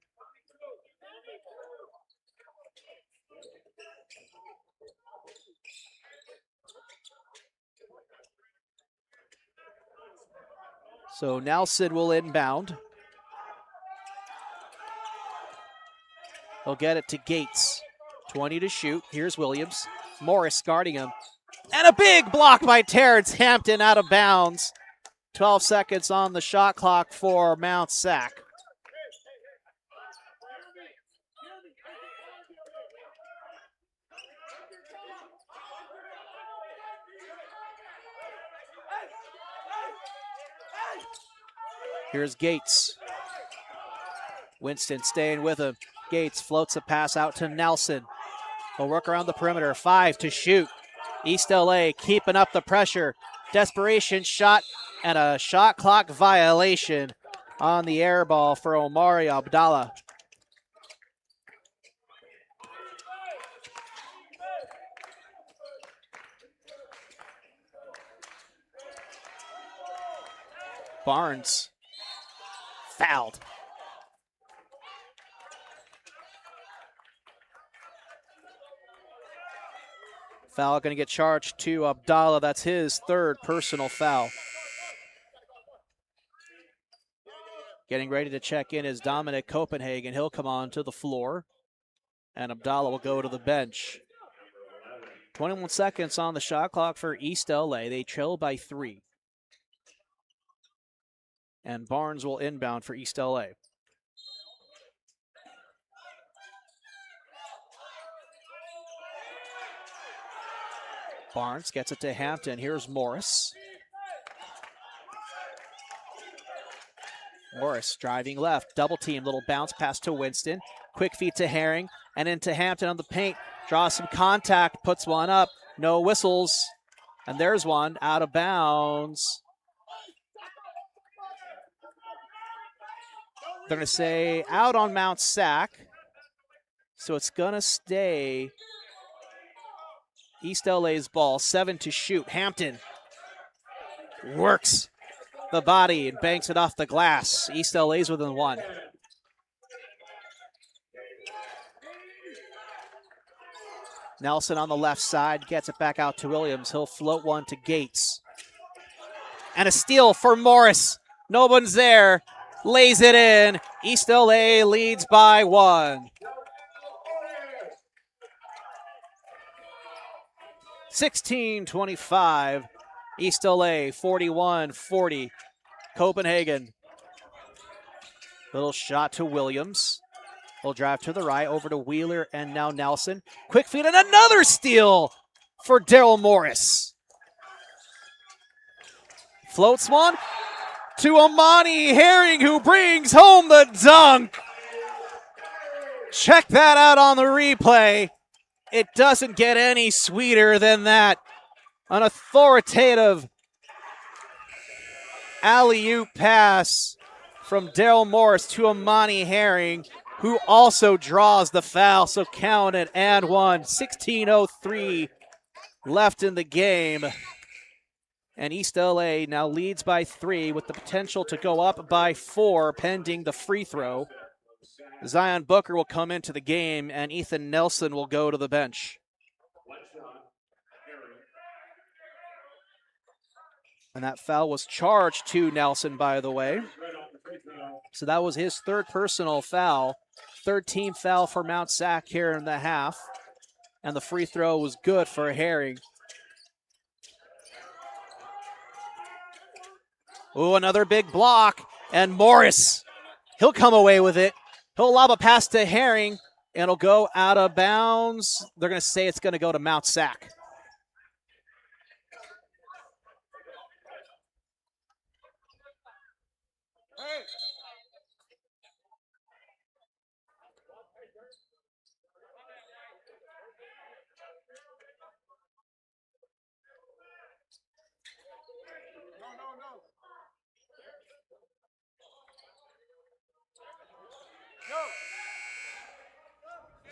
So Nelson will inbound. He'll get it to Gates. 20 to shoot. Here's Williams. Morris guarding him. And a big block by Terrence Hampton out of bounds. 12 seconds on the shot clock for Mount SAC. Here's Gates. Winston staying with him. Gates floats a pass out to Nelson. He'll work around the perimeter. 5 to shoot. East LA keeping up the pressure. Desperation shot and a shot clock violation on the air ball for Omari Abdallah. Barnes fouled. Foul going to get charged to Abdallah. That's his third personal foul. Getting ready to check in is Dominic Copenhagen. He'll come on to the floor, and Abdallah will go to the bench. 21 seconds on the shot clock for East LA. They trail by 3. And Barnes will inbound for East LA. Barnes gets it to Hampton. Here's Morris. Morris driving left, double team, little bounce pass to Winston. Quick feet to Herring and into Hampton on the paint. Draws some contact, puts one up, no whistles. And there's one out of bounds. They're going to say out on Mount SAC. So it's going to stay East LA's ball. 7 to shoot. Hampton works the body and banks it off the glass. East LA's within 1. Nelson on the left side gets it back out to Williams. He'll float one to Gates. And a steal for Morris. No one's there. Lays it in. East LA leads by 1. 16-25. East LA 41-40. Copenhagen. Little shot to Williams. He'll drive to the right, over to Wheeler, and now Nelson. Quick feed, and another steal for Daryl Morris. Floats one to Amani Herring, who brings home the dunk. Check that out on the replay. It doesn't get any sweeter than that. An authoritative alley-oop pass from Daryl Morris to Amani Herring, who also draws the foul. So count it and 1. 16:03 left in the game. And East LA now leads by 3 with the potential to go up by 4 pending the free throw. Zion Booker will come into the game and Ethan Nelson will go to the bench. And that foul was charged to Nelson, by the way. So that was his third personal foul. Third team foul for Mount SAC here in the half. And the free throw was good for Herring. Oh, another big block. And Morris, he'll come away with it. He'll lob a pass to Herring, and it'll go out of bounds. They're going to say it's going to go to Mount SAC.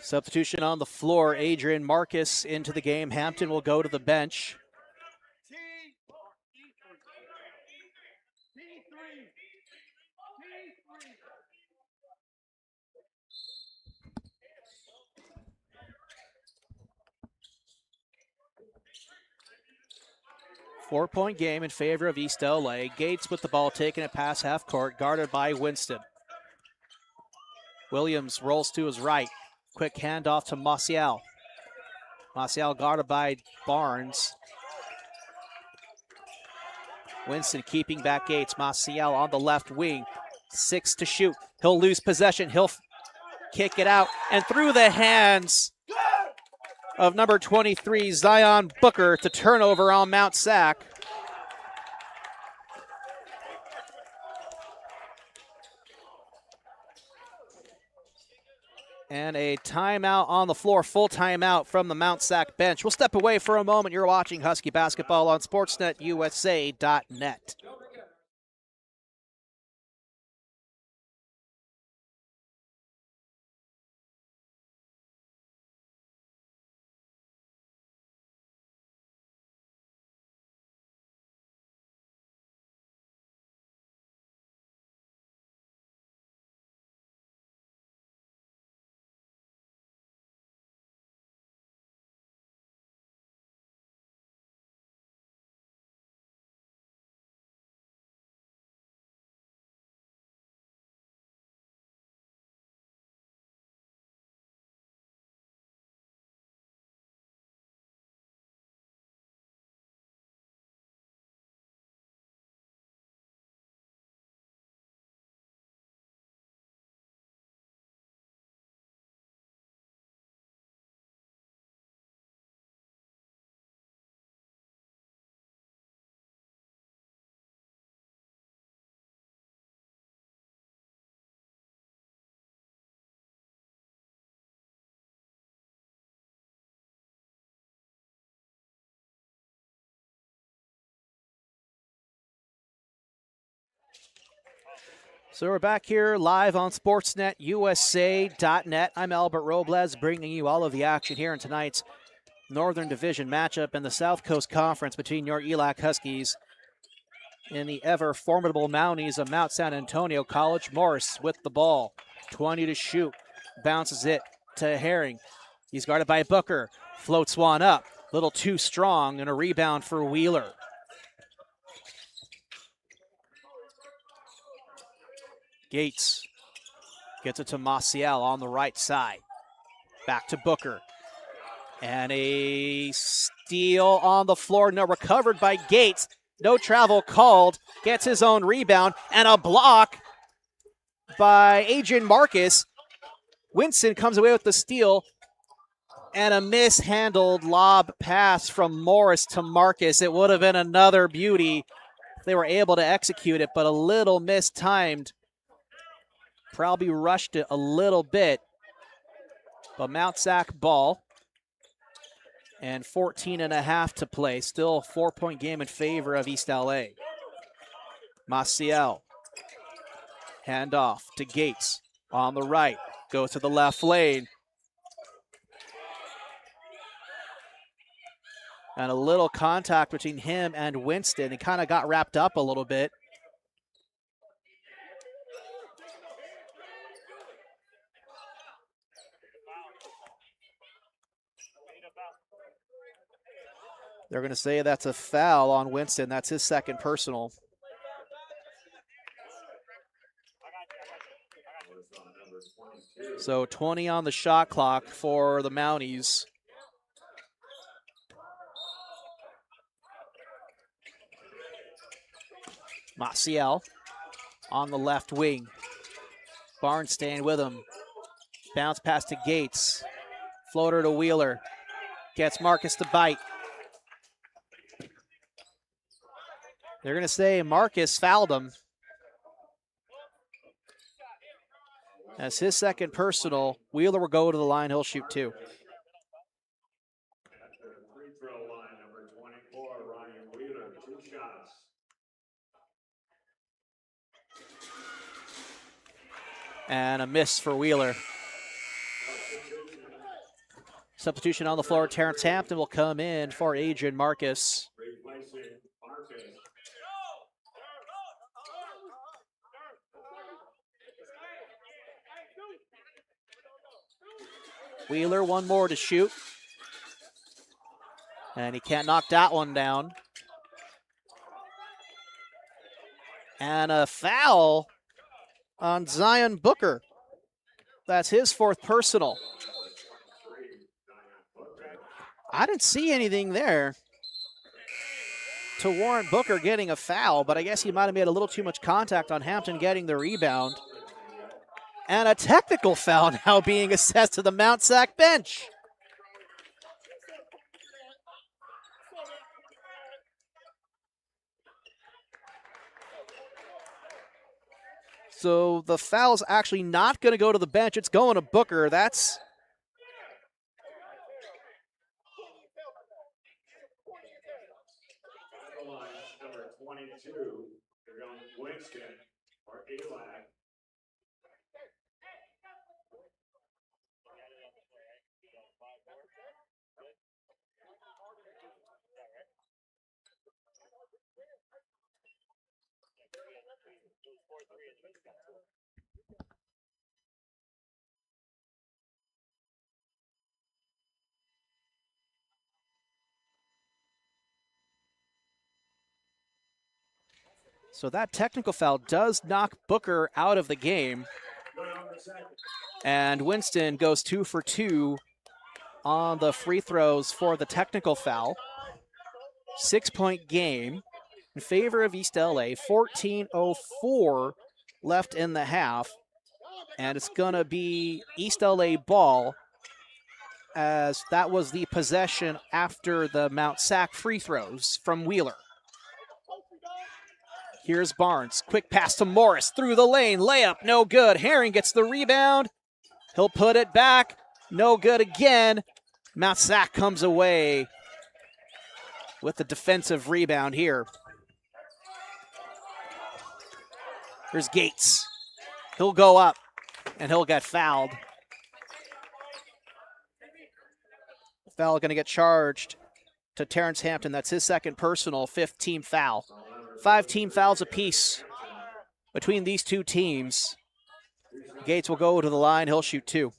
Substitution on the floor. Adrian Marcus into the game. Hampton will go to the bench. 4-point game in favor of East LA. Gates with the ball, taking it past half court, guarded by Winston. Williams rolls to his right. Quick handoff to Maciel. Maciel guarded by Barnes. Winston keeping back Gates. Maciel on the left wing. 6 to shoot. He'll lose possession. He'll kick it out. And through the hands of number 23, Zion Booker, to turnover on Mount SAC. And a timeout on the floor, full timeout from the Mount SAC bench. We'll step away for a moment. You're watching Husky basketball on SportsNetUSA.net. So we're back here live on SportsNetUSA.net. I'm Albert Robles, bringing you all of the action here in tonight's Northern Division matchup in the South Coast Conference between your ELAC Huskies and the ever formidable Mounties of Mount San Antonio College. Morris with the ball, 20 to shoot, bounces it to Herring. He's guarded by Booker, floats one up, a little too strong, and a rebound for Wheeler. Gates gets it to Maciel on the right side. Back to Booker. And a steal on the floor. No, recovered by Gates. No travel called. Gets his own rebound. And a block by Adrian Marcus. Winston comes away with the steal. And a mishandled lob pass from Morris to Marcus. It would have been another beauty if they were able to execute it, but a little mistimed. Probably rushed it a little bit. But Mount SAC ball. And 14 and a half to play. Still a 4-point game in favor of East LA. Maciel. Handoff to Gates on the right. Goes to the left lane. And a little contact between him and Winston. He kind of got wrapped up a little bit. They're going to say that's a foul on Winston. That's his second personal. So 20 on the shot clock for the Mounties. Maciel on the left wing. Barnes staying with him. Bounce pass to Gates. Floater to Wheeler. Gets Marcus to bite. They're going to say Marcus fouled him. That's his second personal. Wheeler will go to the line. He'll shoot two. At the free throw line, number 24, Ryan Wheeler, 2 shots. And a miss for Wheeler. Substitution on the floor. Terrence Hampton will come in for Adrian Marcus. Replacing Marcus. Wheeler, one more to shoot. And he can't knock that one down. And a foul on Zion Booker. That's his 4th personal. I didn't see anything there to warrant Booker getting a foul, but I guess he might have made a little too much contact on Hampton getting the rebound. And a technical foul now being assessed to the Mount SAC bench. So the foul's actually not going to go to the bench. It's going to Booker. That's Number 22, they're going Winston or ELAC. so that technical foul does knock Booker out of the game. And Winston goes 2 for 2 on the free throws for the technical foul. 6-point game in favor of East LA. 14:04 left in the half. And it's going to be East LA ball, as that was the possession after the Mount SAC free throws from Wheeler. Here's Barnes. Quick pass to Morris through the lane. Layup, no good. Herring gets the rebound. He'll put it back. No good again. Mount SAC comes away with the defensive rebound here. Here's Gates. He'll go up, and he'll get fouled. Foul going to get charged to Terrence Hampton. That's his 2nd personal, 5th team foul. 5 team fouls apiece between these two teams. Gates will go to the line. He'll shoot 2.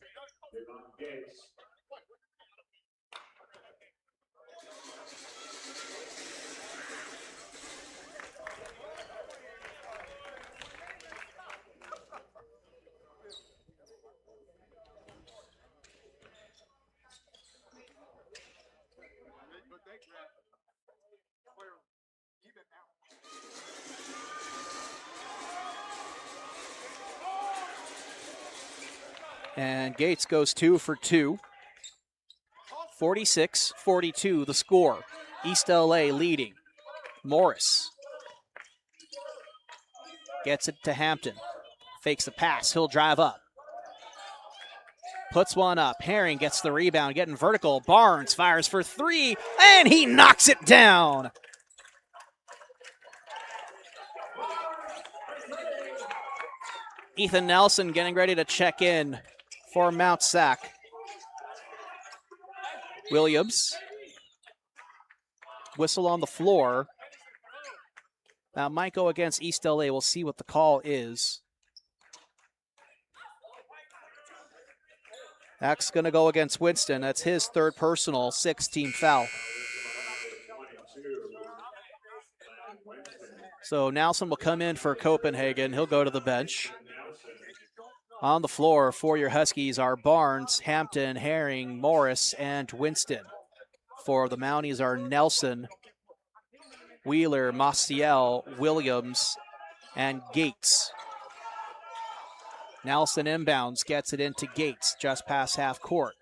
And Gates goes 2 for 2. 46-42 the score. East LA leading. Morris gets it to Hampton. Fakes the pass. He'll drive up. Puts one up. Herring gets the rebound, getting vertical. Barnes fires for 3, and he knocks it down. Ethan Nelson getting ready to check in for Mount SAC. Williams. Whistle on the floor. Now might go against East LA. We'll see what the call is. That's going to go against Winston. That's his 3rd personal, 6th team foul. So Nelson will come in for Copenhagen. He'll go to the bench. On the floor for your Huskies are Barnes, Hampton, Herring, Morris, and Winston. For the Mounties are Nelson, Wheeler, Maciel, Williams, and Gates. Nelson inbounds, gets it into Gates, just past half court.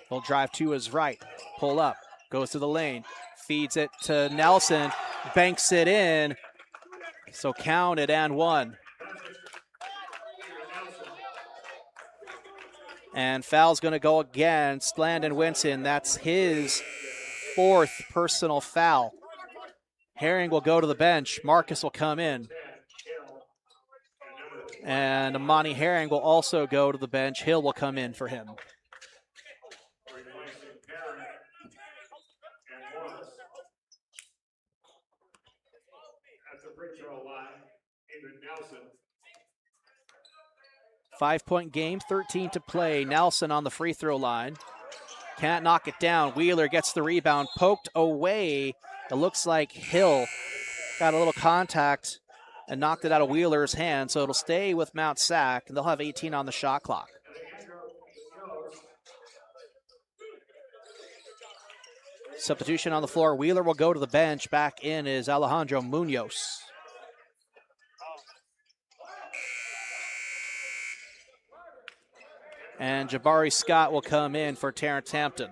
He'll drive to his right, pull up, goes to the lane, feeds it to Nelson, banks it in. So count it and 1. And foul's going to go against Landon Winston. That's his 4th personal foul. Herring will go to the bench. Marcus will come in. And Amani Herring will also go to the bench. Hill will come in for him. At the free throw line, Ethan Nelson. 5-point game, 13 to play. Nelson on the free throw line. Can't knock it down. Wheeler gets the rebound, poked away. It looks like Hill got a little contact and knocked it out of Wheeler's hand, so it'll stay with Mount SAC, and they'll have 18 on the shot clock. Substitution on the floor. Wheeler will go to the bench. Back in is Alejandro Munoz. And Jabari Scott will come in for Terrence Hampton.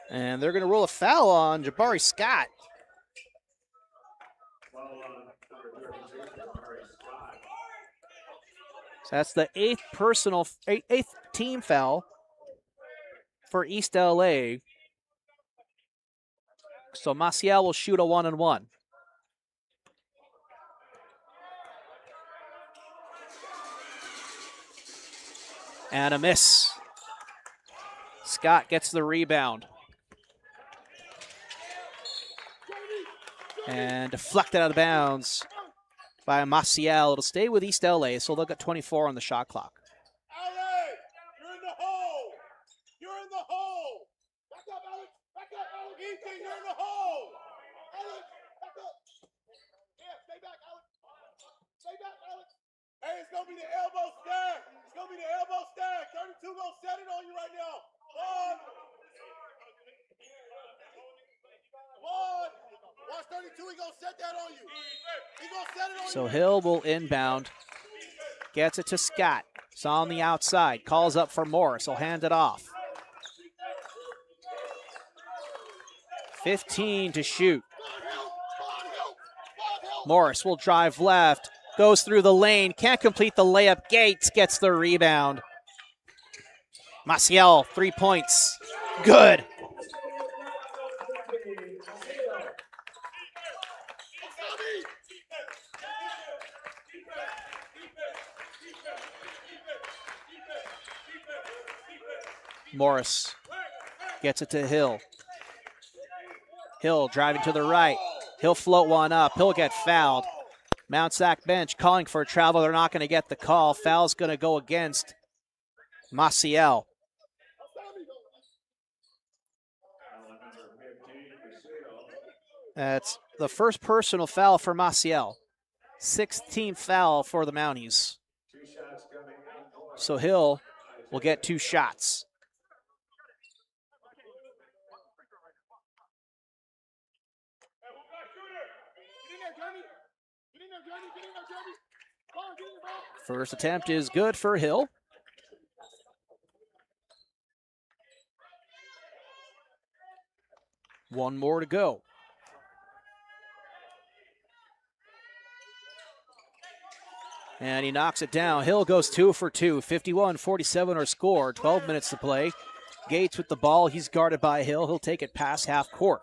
And they're going to roll a foul on Jabari Scott. So that's the eighth team foul for East LA. So Maciel will shoot a 1-and-1. And a miss. Scott gets the rebound. And deflected out of bounds by Maciel. It'll stay with East LA, so they'll get 24 on the shot clock. Alex, you're in the hole. You're in the hole. Back up, Alex. Back up, Alex. Ethan, you're in the hole. Alex, back up. Yeah, stay back, Alex. Stay back, Alex. Hey, it's going to be the elbow stack. It's going to be the elbow stack. 32 going to set it on you right now. One. One. Watch 32, he going to set that on you. He going to set it on you. So Hill will inbound. Gets it to Scott. It's on the outside. Calls up for Morris. He'll hand it off. 15 to shoot. Morris will drive left. Goes through the lane. Can't complete the layup. Gates gets the rebound. Maciel, 3 points. Good. Morris gets it to Hill. Hill driving to the right. He'll float one up. He'll get fouled. Mount SAC bench calling for a travel. They're not going to get the call. Foul's going to go against Maciel. That's the first personal foul for Maciel. 16th foul for the Mounties. So Hill will get 2 shots. First attempt is good for Hill. One more to go. And he knocks it down. Hill goes 2 for 2. 51-47 our score. 12 minutes to play. Gates with the ball. He's guarded by Hill. He'll take it past half court.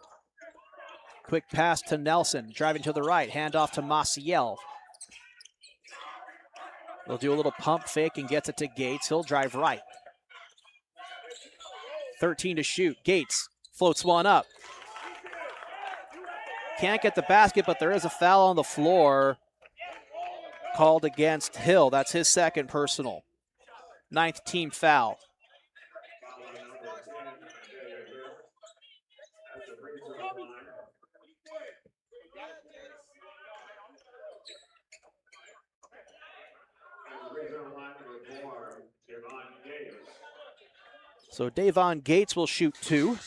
Quick pass to Nelson. Driving to the right. Hand off to Maciel. He'll do a little pump fake and gets it to Gates. He'll drive right. 13 to shoot. Gates floats one up. Can't get the basket, but there is a foul on the floor called against Hill. That's his second personal. 9th team foul. So Davon Gates will shoot 2.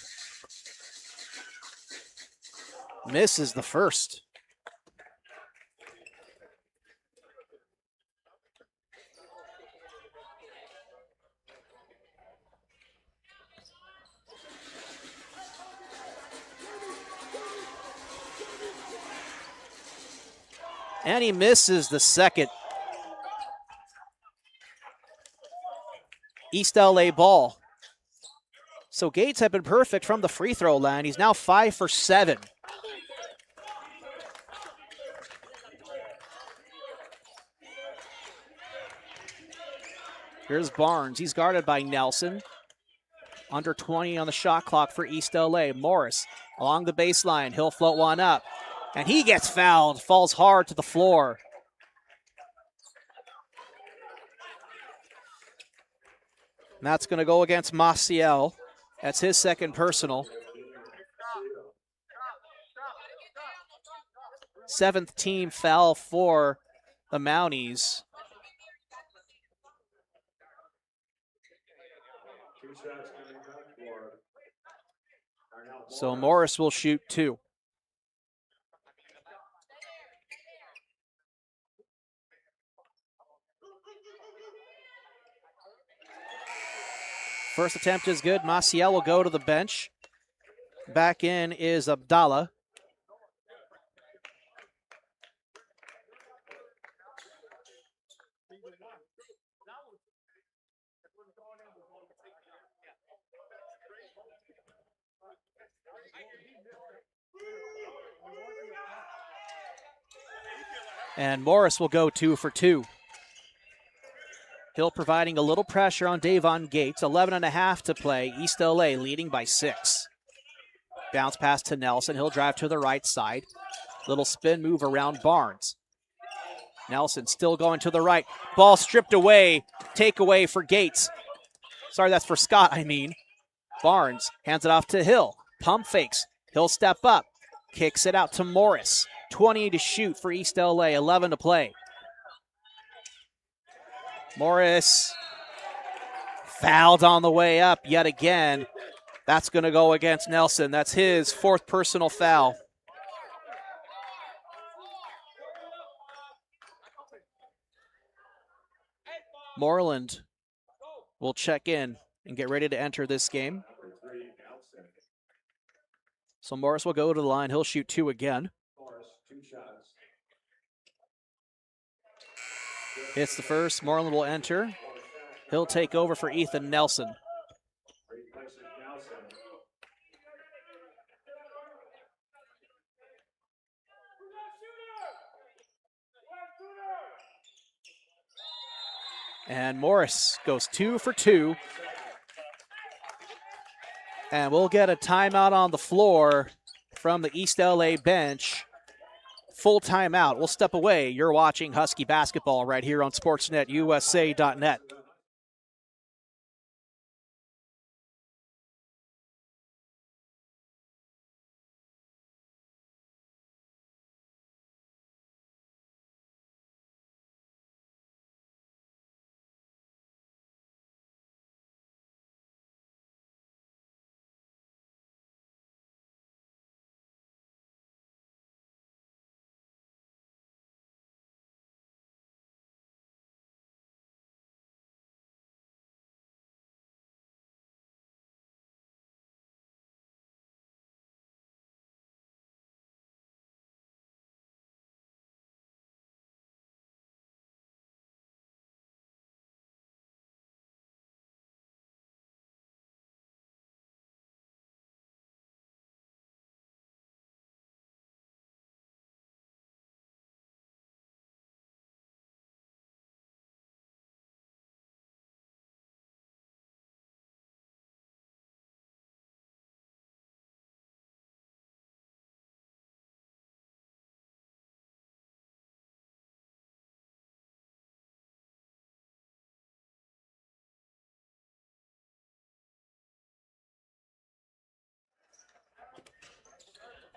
Misses the first. And he misses the second. East LA ball. So Gates had been perfect from the free throw line. He's now 5 for 7. Here's Barnes. He's guarded by Nelson. Under 20 on the shot clock for East LA. Morris along the baseline. He'll float one up. And he gets fouled. Falls hard to the floor. And that's going to go against Maciel. That's his second personal. 7th team foul for the Mounties. So Morris will shoot 2. First attempt is good. Maciel will go to the bench. Back in is Abdallah. And Morris will go 2 for 2. Hill providing a little pressure on Davon Gates. 11.5 to play. East LA leading by 6. Bounce pass to Nelson. He'll drive to the right side. Little spin move around Barnes. Nelson still going to the right. Ball stripped away. Takeaway for Gates. Sorry, that's for Scott, I mean. Barnes hands it off to Hill. Pump fakes. He'll step up. Kicks it out to Morris. 20 to shoot for East LA. 11 to play. Morris fouled on the way up yet again. That's going to go against Nelson. That's his 4th personal foul. Moreland will check in and get ready to enter this game. So Morris will go to the line. He'll shoot 2 again. Hits the first. Moreland will enter. He'll take over for Ethan Nelson. And Morris goes 2 for 2. And we'll get a timeout on the floor from the East LA bench. Full timeout. We'll step away. You're watching Husky basketball right here on SportsNetUSA.net.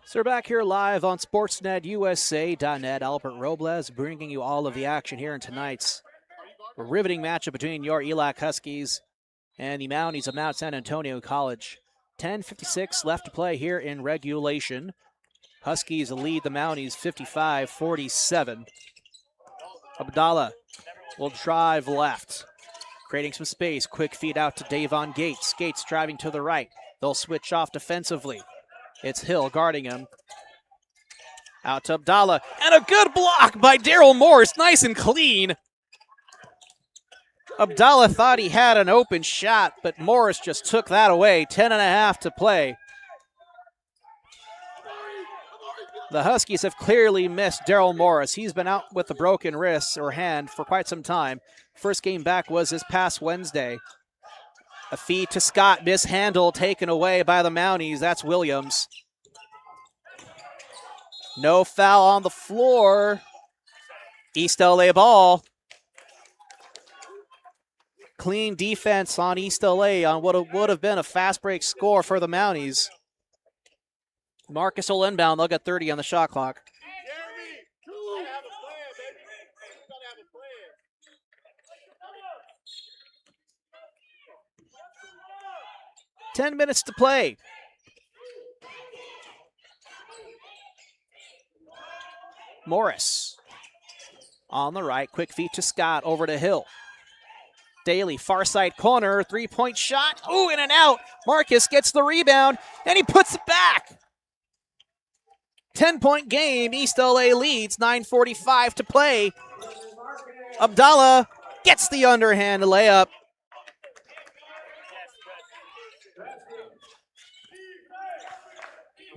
So we're back here live on SportsNetUSA.net. Albert Robles bringing you all of the action here in tonight's riveting matchup between your ELAC Huskies and the Mounties of Mount San Antonio College. 10:56 left to play here in regulation. Huskies lead the Mounties 55-47. Abdallah will drive left, creating some space. Quick feed out to Davon Gates. Gates driving to the right. They'll switch off defensively. It's Hill guarding him. Out to Abdallah. And a good block by Daryl Morris. Nice and clean. Abdallah thought he had an open shot, but Morris just took that away. 10.5 to play. The Huskies have clearly missed Daryl Morris. He's been out with a broken wrist or hand for quite some time. First game back was this past Wednesday. A feed to Scott, mishandled, taken away by the Mounties. That's Williams. No foul on the floor. East LA ball. Clean defense on East LA on what would have been a fast break score for the Mounties. Marcus will inbound. They'll get 30 on the shot clock. Jeremy, you have a plan, baby. You gotta have a plan. 10 minutes to play. Morris on the right. Quick feed to Scott. Over to Hill. Daly, far side corner. 3-point shot. Ooh, in and out. Marcus gets the rebound, and he puts it back. 10-point game. East LA leads. 9:45 to play. Abdallah gets the underhand layup.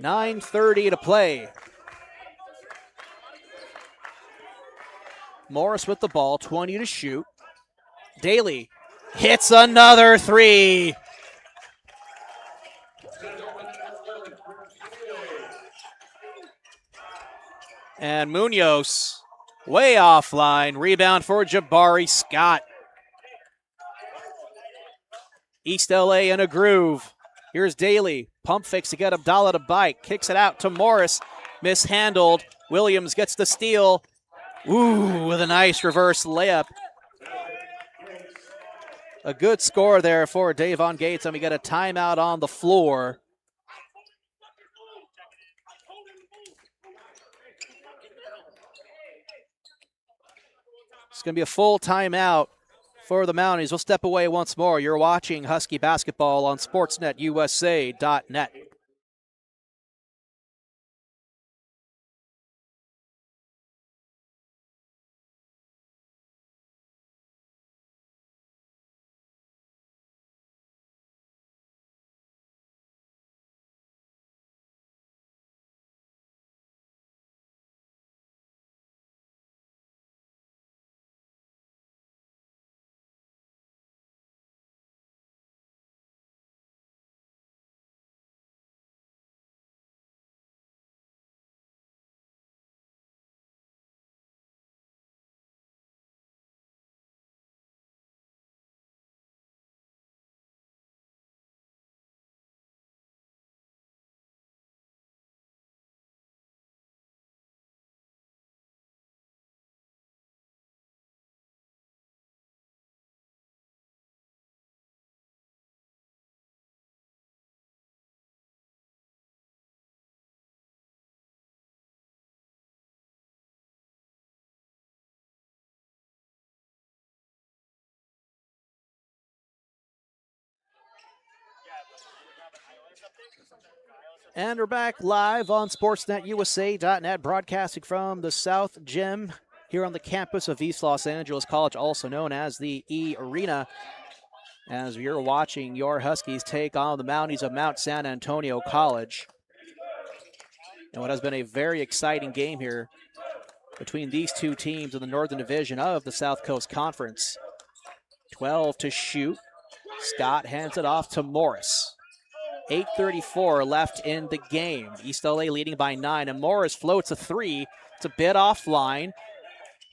9:30 to play. Morris with the ball, 20 to shoot. Daly hits another three. And Munoz way offline. Rebound for Jabari Scott. East LA in a groove. Here's Daly. Pump fakes to get Abdallah to bite. Kicks it out to Morris. Mishandled. Williams gets the steal. Ooh, with a nice reverse layup. A good score there for Davon Gates, and we get a timeout on the floor. It's going to be a full timeout for the Mounties. We'll step away once more. You're watching Husky basketball on SportsNetUSA.net. And we're back live on SportsNetUSA.net, broadcasting from the South Gym here on the campus of East Los Angeles College, also known as the E-rena, as you're watching your Huskies take on the Mounties of Mount San Antonio College. And what has been a very exciting game here between these two teams in the Northern Division of the South Coast Conference. 12 to shoot. Scott hands it off to Morris. 8:34 left in the game. East LA leading by 9, and Morris floats a three. It's a bit offline,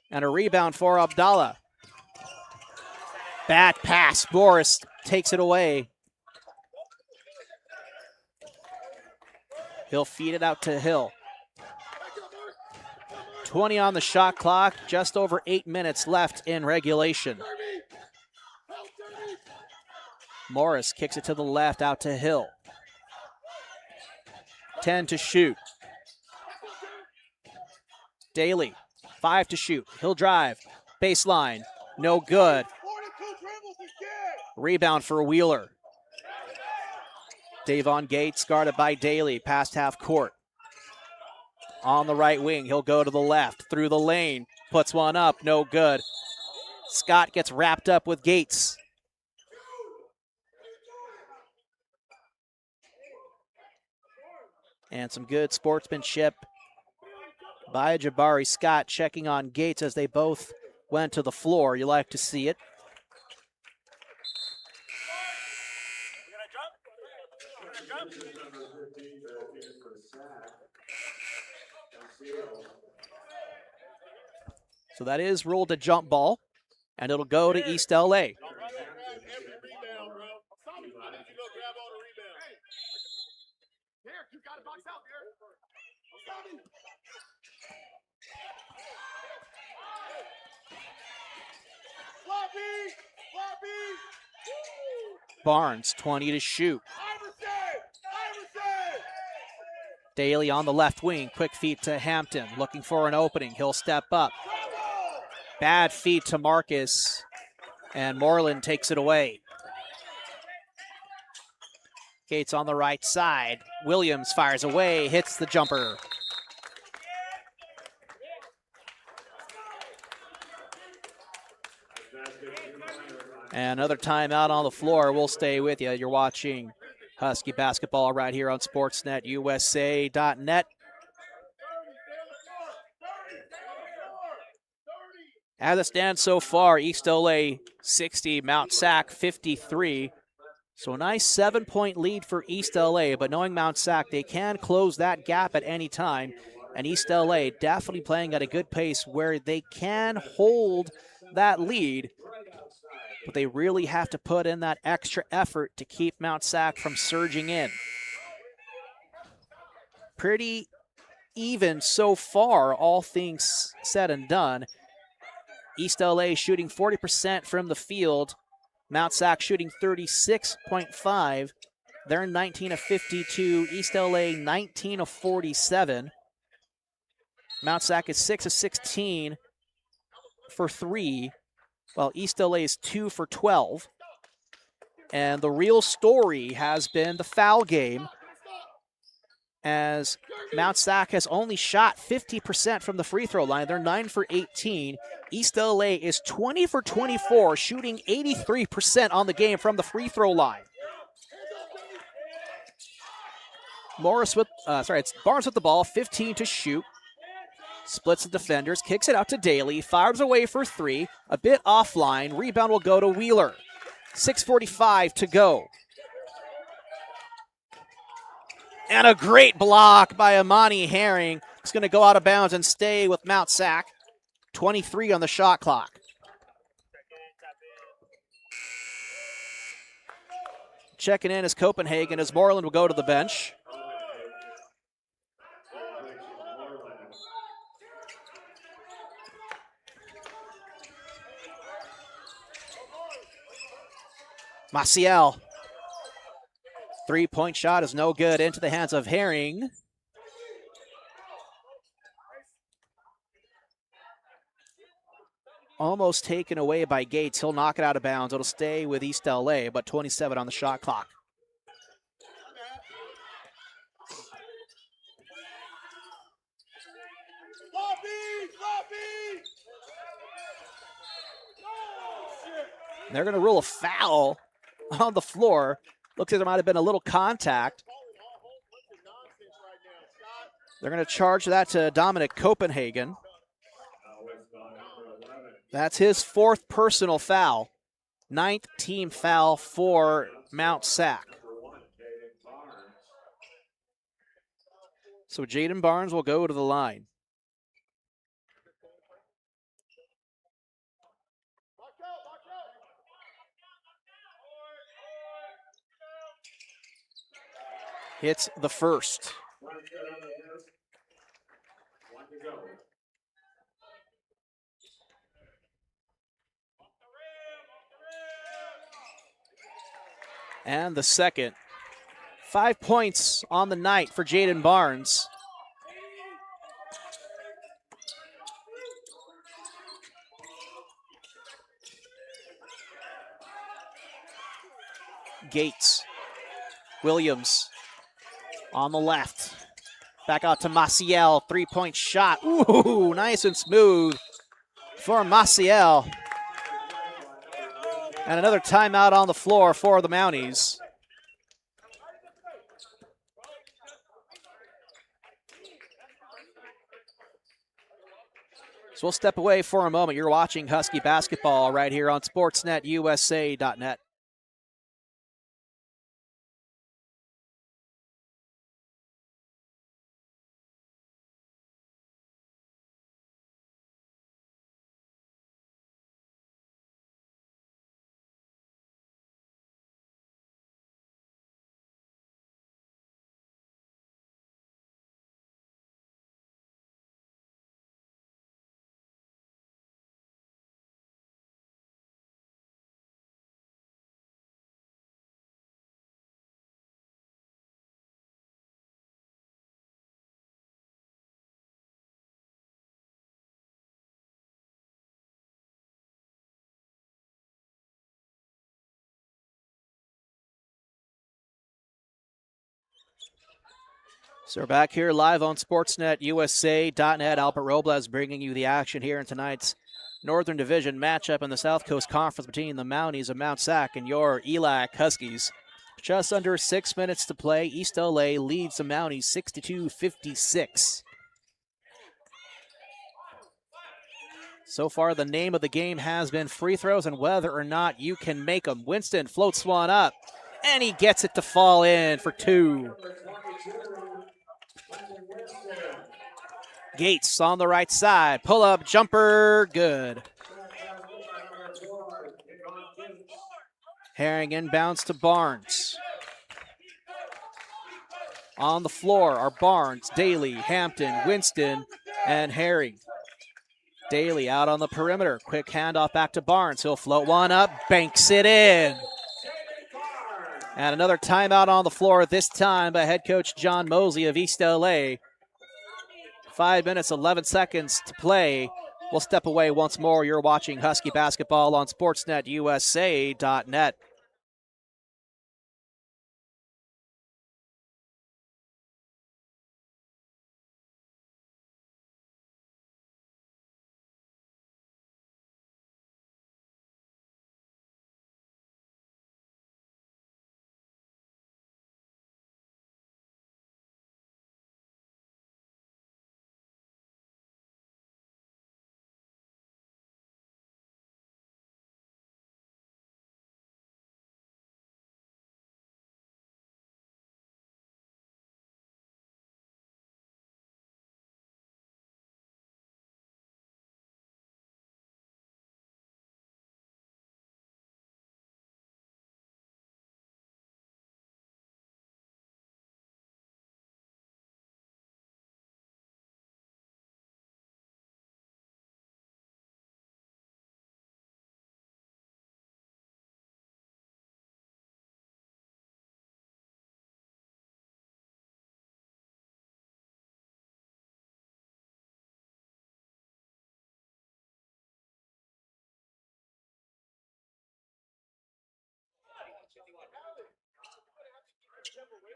and a rebound for Abdallah. Bad pass. Morris takes it away. He'll feed it out to Hill. 20 on the shot clock, just over 8 minutes left in regulation. Morris kicks it to the left, out to Hill. 10 to shoot. Daly, 5 to shoot. He'll drive. Baseline, no good. Rebound for Wheeler. Davon Gates guarded by Daly, past half court. On the right wing, he'll go to the left, through the lane. Puts one up, no good. Scott gets wrapped up with Gates. And some good sportsmanship by Jabari Scott, checking on Gates as they both went to the floor. You like to see it. Number 15 is for SAC. Conceal. So that is ruled a jump ball, and it'll go to East LA. Every rebound, bro. I need you to go grab all the rebounds. Derek, you got to box out, Derek. Floppy! Floppy! Barnes, 20 to shoot. Iverson! Iverson! Daly on the left wing, quick feet to Hampton, looking for an opening. He'll step up. Bad feed to Marcus, and Moreland takes it away. Gates on the right side. Williams fires away, hits the jumper. And another timeout on the floor. We'll stay with you. You're watching Husky basketball right here on SportsNetUSA.net. As it stands so far, East LA 60, Mount SAC 53. So a nice 7-point lead for East LA, but knowing Mount SAC, they can close that gap at any time. And East LA definitely playing at a good pace where they can hold that lead, but they really have to put in that extra effort to keep Mount SAC from surging in. Pretty even so far, all things said and done. East LA shooting 40% from the field. Mount SAC shooting 36.5. They're 19 of 52. East LA 19 of 47. Mount SAC is 6 of 16 for 3, while East LA is 2 for 12. And the real story has been the foul game, as Mount SAC has only shot 50% from the free throw line. They're 9 for 18. East LA is 20 for 24, shooting 83% on the game from the free throw line. It's Barnes with the ball, 15 to shoot. Splits the defenders, kicks it out to Daly, fires away for 3, a bit offline. Rebound will go to Wheeler. 6:45 to go. And a great block by Amani Herring. It's going to go out of bounds and stay with Mount SAC. 23 on the shot clock. Checking in is Copenhagen, as Moreland will go to the bench. Maciel. Three-point shot is no good, into the hands of Herring. Almost taken away by Gates. He'll knock it out of bounds. It'll stay with East LA, but 27 on the shot clock. They're going to rule a foul on the floor. Looks like there might have been a little contact. They're going to charge that to Dominic Copenhagen. That's his 4th personal foul. 9th team foul for Mount SAC. So Jaden Barnes will go to the line. Hits the first. And the second. 5 points on the night for Jaden Barnes. Gates. Williams on the left. Back out to Maciel. 3-point shot. Ooh, nice and smooth for Maciel. And another timeout on the floor for the Mounties. So we'll step away for a moment. You're watching Husky basketball right here on SportsNetUSA.net. So we're back here live on SportsNetUSA.net. Albert Robles bringing you the action here in tonight's Northern Division matchup in the South Coast Conference between the Mounties of Mount SAC and your ELAC Huskies. Just under 6 minutes to play. East LA leads the Mounties 62-56. So far, the name of the game has been free throws and whether or not you can make them. Winston floats one up, and he gets it to fall in for two. Gates on the right side. Pull-up jumper, good. Herring inbounds to Barnes. On the floor are Barnes, Daly, Hampton, Winston, and Herring. Daly out on the perimeter. Quick handoff back to Barnes. He'll float one up, banks it in. And another timeout on the floor, this time by head coach John Mosley of East LA. 5 minutes, 11 seconds to play. We'll step away once more. You're watching Husky basketball on SportsNetUSA.net.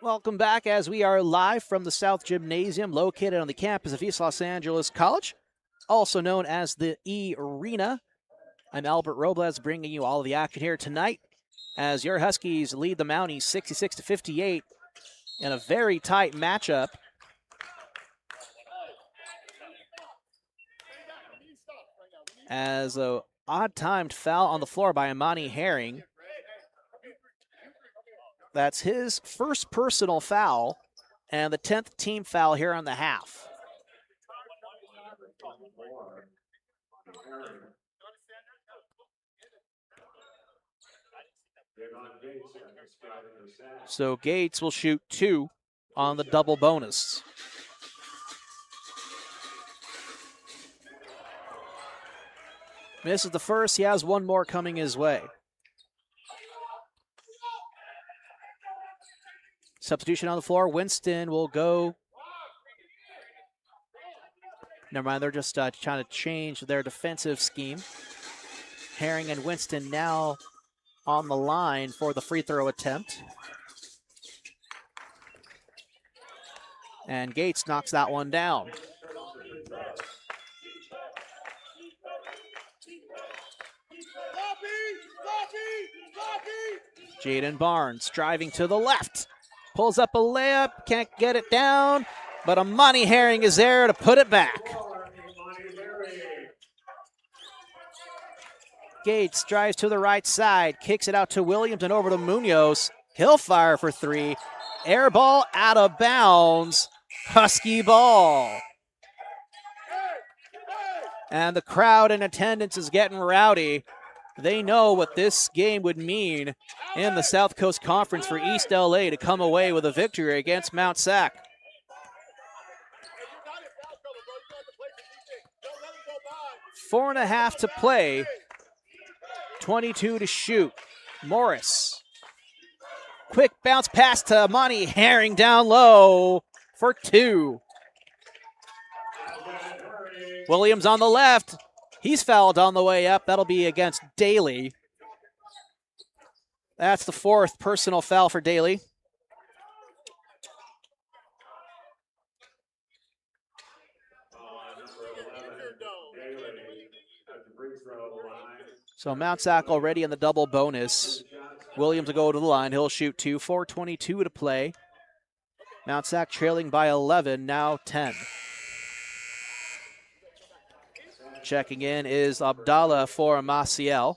Welcome back as we are live from the South Gymnasium located on the campus of East Los Angeles College, also known as the E-rena. I'm Albert Robles bringing you all of the action here tonight as your Huskies lead the Mounties 66-58 in a very tight matchup. As an odd-timed foul on the floor by Imani Herring. That's his first personal foul and the 10th team foul here on the half. So Gates will shoot 2 on the double bonus. Misses the first, he has one more coming his way. Substitution on the floor. Winston will go. Never mind, they're just trying to change their defensive scheme. Herring and Winston now on the line for the free throw attempt. And Gates knocks that one down. Jaden Barnes driving to the left. Pulls up a layup, can't get it down, but Imani Herring is there to put it back. Gates drives to the right side, kicks it out to Williams and over to Munoz. He'll fire for 3. Air ball out of bounds. Husky ball. And the crowd in attendance is getting rowdy. They know what this game would mean in the South Coast Conference for East LA to come away with a victory against Mount SAC. 4.5 to play. 22 to shoot. Morris. Quick bounce pass to Imani Herring down low for 2. Williams on the left. He's fouled on the way up. That'll be against Daly. That's the 4th personal foul for Daly. So Mount Sac already in the double bonus. Williams will go to the line. He'll shoot 2, 4:22 to play. Mount Sac trailing by 11, now 10. Checking in is Abdallah for Maciel.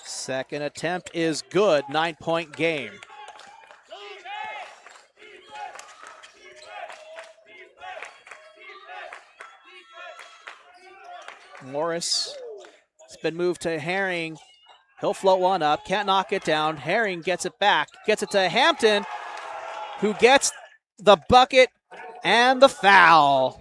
Second attempt is good, 9-point game. Morris, it's been moved to Herring. He'll float one up, can't knock it down. Herring gets it back, gets it to Hampton, who gets the bucket and the foul.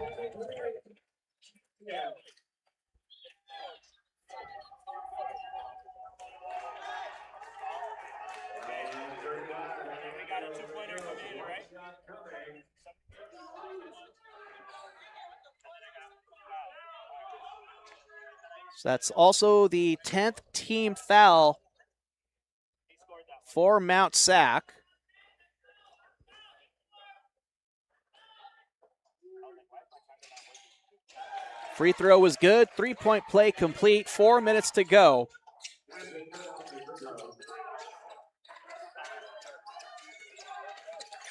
So that's also the 10th team foul for Mount Sac. Free throw was good. 3-point play complete. 4 minutes to go.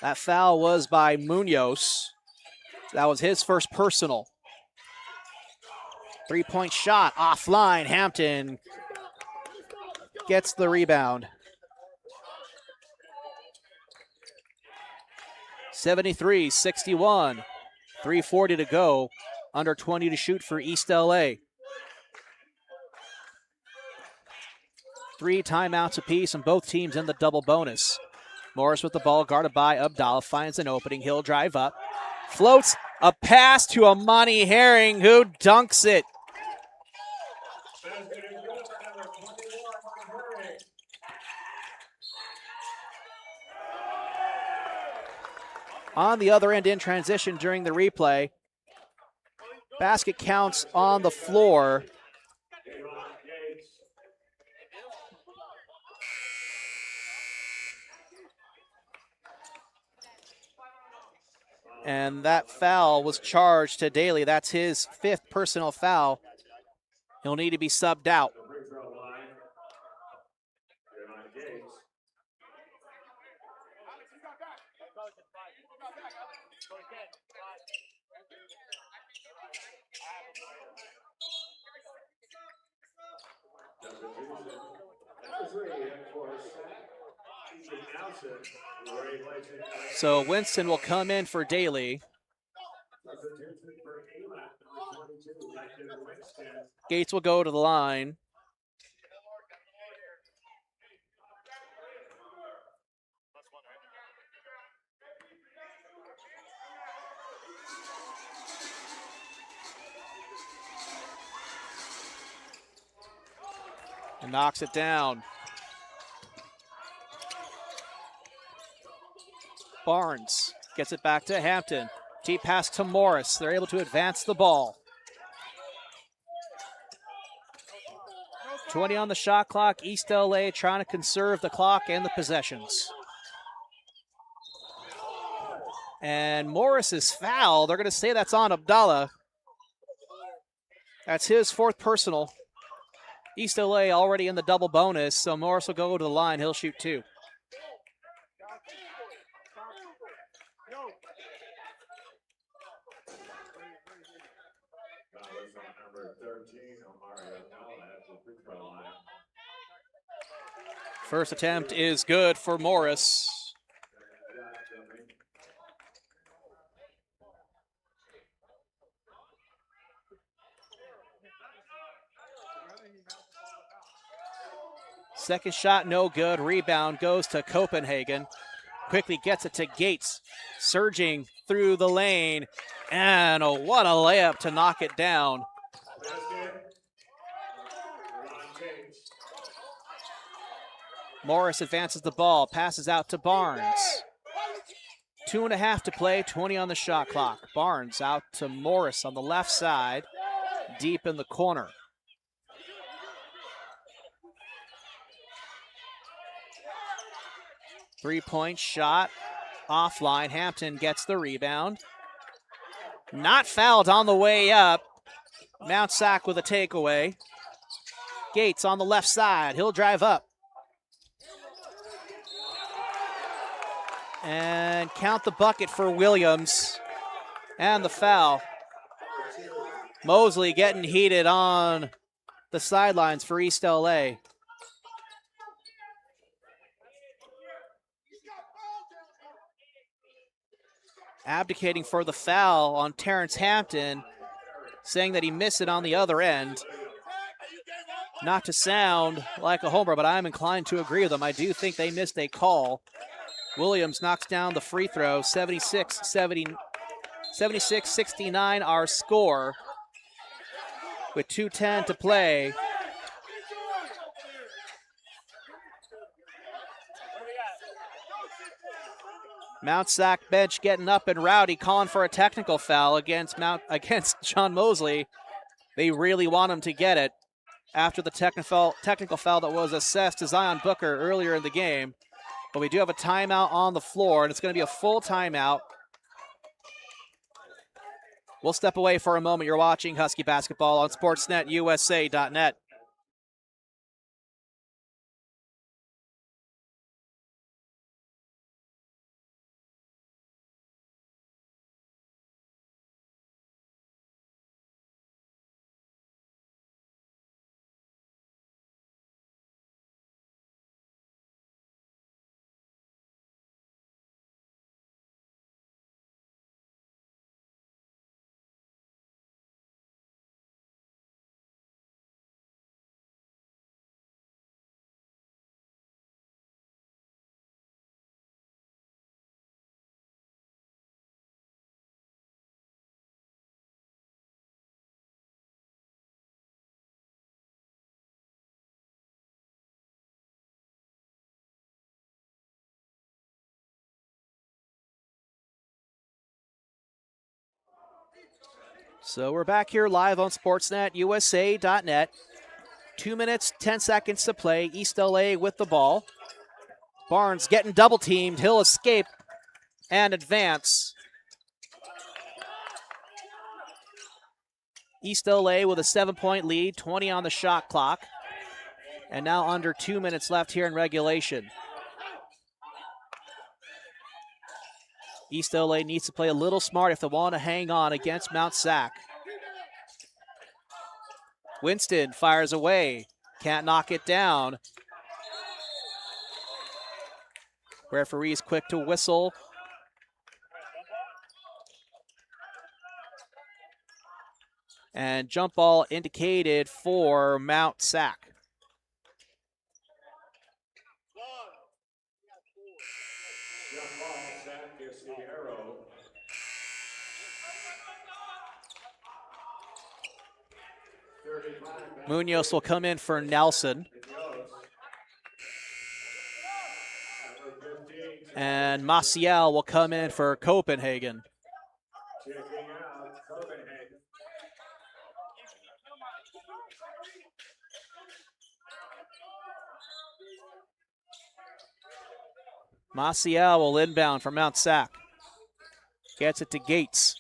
That foul was by Munoz. That was his first personal. 3-point shot offline. Hampton gets the rebound. 73-61. 3:40 to go. Under 20 to shoot for East LA. 3 timeouts apiece and both teams in the double bonus. Morris with the ball guarded by Abdallah. Finds an opening. He'll drive up. Floats a pass to Amani Herring, who dunks it. On the other end in transition during the replay. Basket counts on the floor. And that foul was charged to Daly. That's his 5th personal foul. He'll need to be subbed out. So Winston will come in for Daly. Gates will go to the line. And knocks it down. Barnes gets it back to Hampton. Deep pass to Morris. They're able to advance the ball. 20 on the shot clock. East LA trying to conserve the clock and the possessions. And Morris is fouled. They're going to say that's on Abdallah. That's his 4th personal. East LA already in the double bonus, so Morris will go to the line. He'll shoot 2. First attempt is good for Morris. Second shot, no good. Rebound goes to Copenhagen. Quickly gets it to Gates. Surging through the lane. And what a layup to knock it down. Morris advances the ball, passes out to Barnes. 2.5 to play, 20 on the shot clock. Barnes out to Morris on the left side, deep in the corner. Three-point shot offline. Hampton gets the rebound. Not fouled on the way up. Mount SAC with a takeaway. Gates on the left side. He'll drive up. And count the bucket for Williams. And the foul. Mosley getting heated on the sidelines for East LA. Abdicating for the foul on Terrence Hampton, saying that he missed it on the other end. Not to sound like a homer, but I'm inclined to agree with them. I do think they missed a call. Williams knocks down the free throw, 76-69 our score. With 2:10 to play. Mount SAC bench getting up and rowdy, calling for a technical foul against John Mosley. They really want him to get it after the technical foul that was assessed to Zion Booker earlier in the game. But we do have a timeout on the floor, and it's going to be a full timeout. We'll step away for a moment. You're watching Husky basketball on SportsNetUSA.net. So we're back here live on SportsNetUSA.net. 2 minutes, 10 seconds to play. East LA with the ball. Barnes getting double teamed. He'll escape and advance. East LA with a 7-point lead, 20 on the shot clock. And now under 2 minutes left here in regulation. East LA needs to play a little smart if they want to hang on against Mount SAC. Winston fires away. Can't knock it down. Referee's quick to whistle. And jump ball indicated for Mount SAC. Munoz will come in for Nelson. And Maciel will come in for Copenhagen. Maciel will inbound for Mount SAC. Gets it to Gates.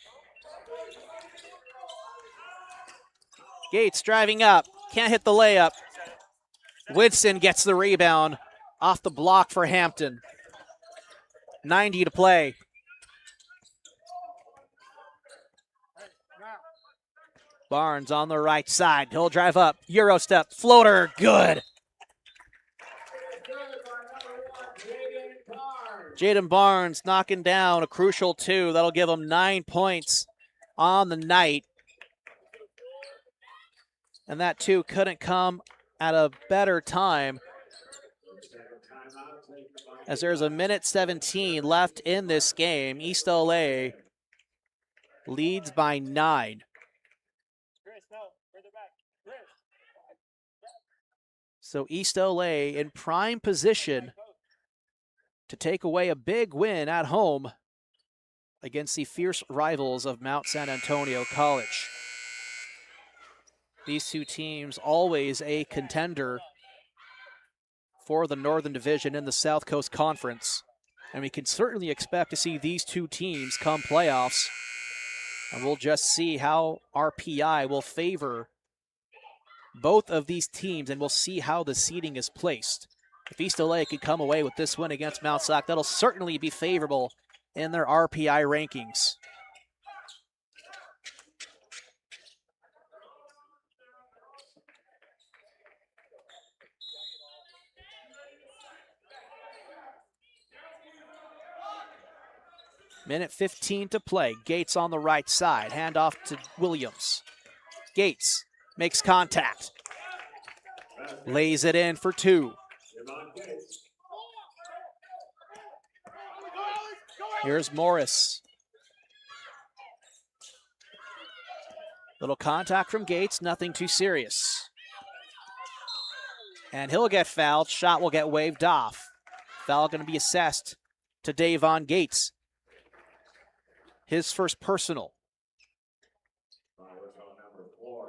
Gates driving up. Can't hit the layup. Winston gets the rebound off the block for Hampton. 90 to play. Barnes on the right side. He'll drive up. Euro step. Floater. Good. Jaden Barnes knocking down a crucial 2. That'll give him 9 points on the night. And that 2 couldn't come at a better time, as there's a minute 17 left in this game. East LA leads by 9. So East LA in prime position to take away a big win at home against the fierce rivals of Mount San Antonio College. These two teams always a contender for the Northern Division in the South Coast Conference. And we can certainly expect to see these two teams come playoffs. And we'll just see how RPI will favor both of these teams, and we'll see how the seeding is placed. If East LA could come away with this win against Mount SAC, that'll certainly be favorable in their RPI rankings. Minute 15 to play. Gates on the right side. Handoff to Williams. Gates makes contact. Lays it in for two. Here's Morris. Little contact from Gates, nothing too serious. And he'll get fouled. Shot will get waved off. Foul going to be assessed to Davon Gates. His first personal. Number 4,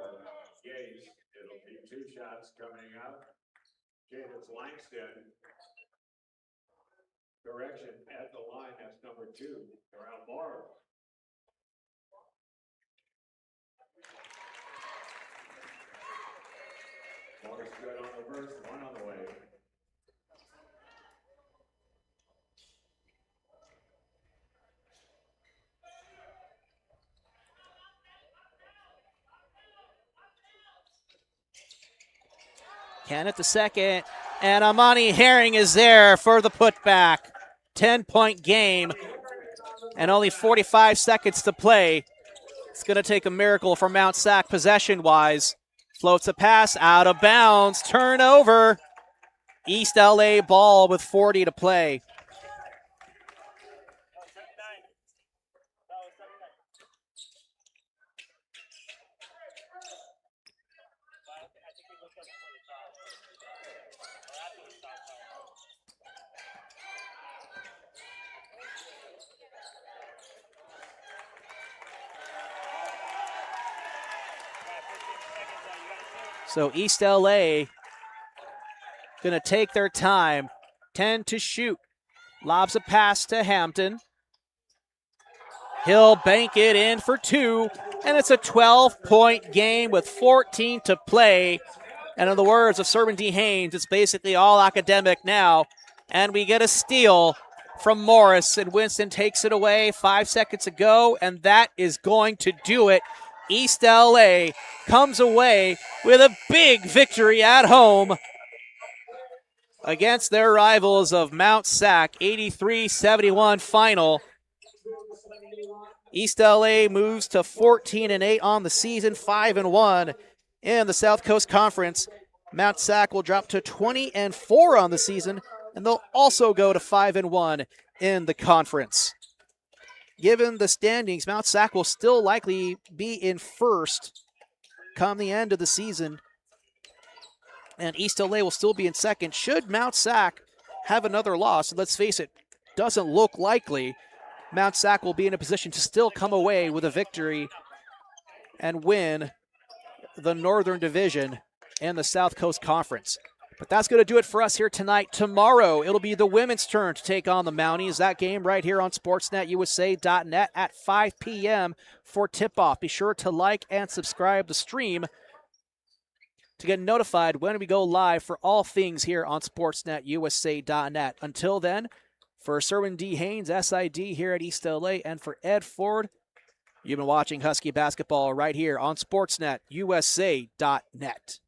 Gates. It'll be 2 shots coming up. Jadis Langston. Correction at the line. That's number 2. Around Moore. Moore's good on the first, 1 on the way. Kenneth the second, and Amani Herring is there for the putback. 10-point game, and only 45 seconds to play. It's going to take a miracle for Mount SAC possession-wise. Floats a pass out of bounds, turnover. East LA ball with 40 to play. So East LA going to take their time. 10 to shoot. Lobs a pass to Hampton. He'll bank it in for 2. And it's a 12-point game with 14 to play. And in the words of Cerwin D. Haynes, it's basically all academic now. And we get a steal from Morris. And Winston takes it away 5 seconds ago. And that is going to do it. East LA comes away with a big victory at home against their rivals of Mount SAC, 83-71 final. East LA moves to 14-8 on the season, 5-1 in the South Coast Conference. Mount SAC will drop to 20-4 on the season, and they'll also go to 5-1 in the conference. Given the standings, Mount SAC will still likely be in first come the end of the season, and East LA will still be in second. Should Mount SAC have another loss, let's face it, doesn't look likely, Mount SAC will be in a position to still come away with a victory and win the Northern Division and the South Coast Conference. But that's going to do it for us here tonight. Tomorrow, it'll be the women's turn to take on the Mounties. That game right here on SportsNetUSA.net at 5 p.m. for tip-off. Be sure to like and subscribe the stream to get notified when we go live for all things here on SportsNetUSA.net. Until then, for Cerwin D. Haynes, SID here at East LA, and for Ed Ford, you've been watching Husky basketball right here on SportsNetUSA.net.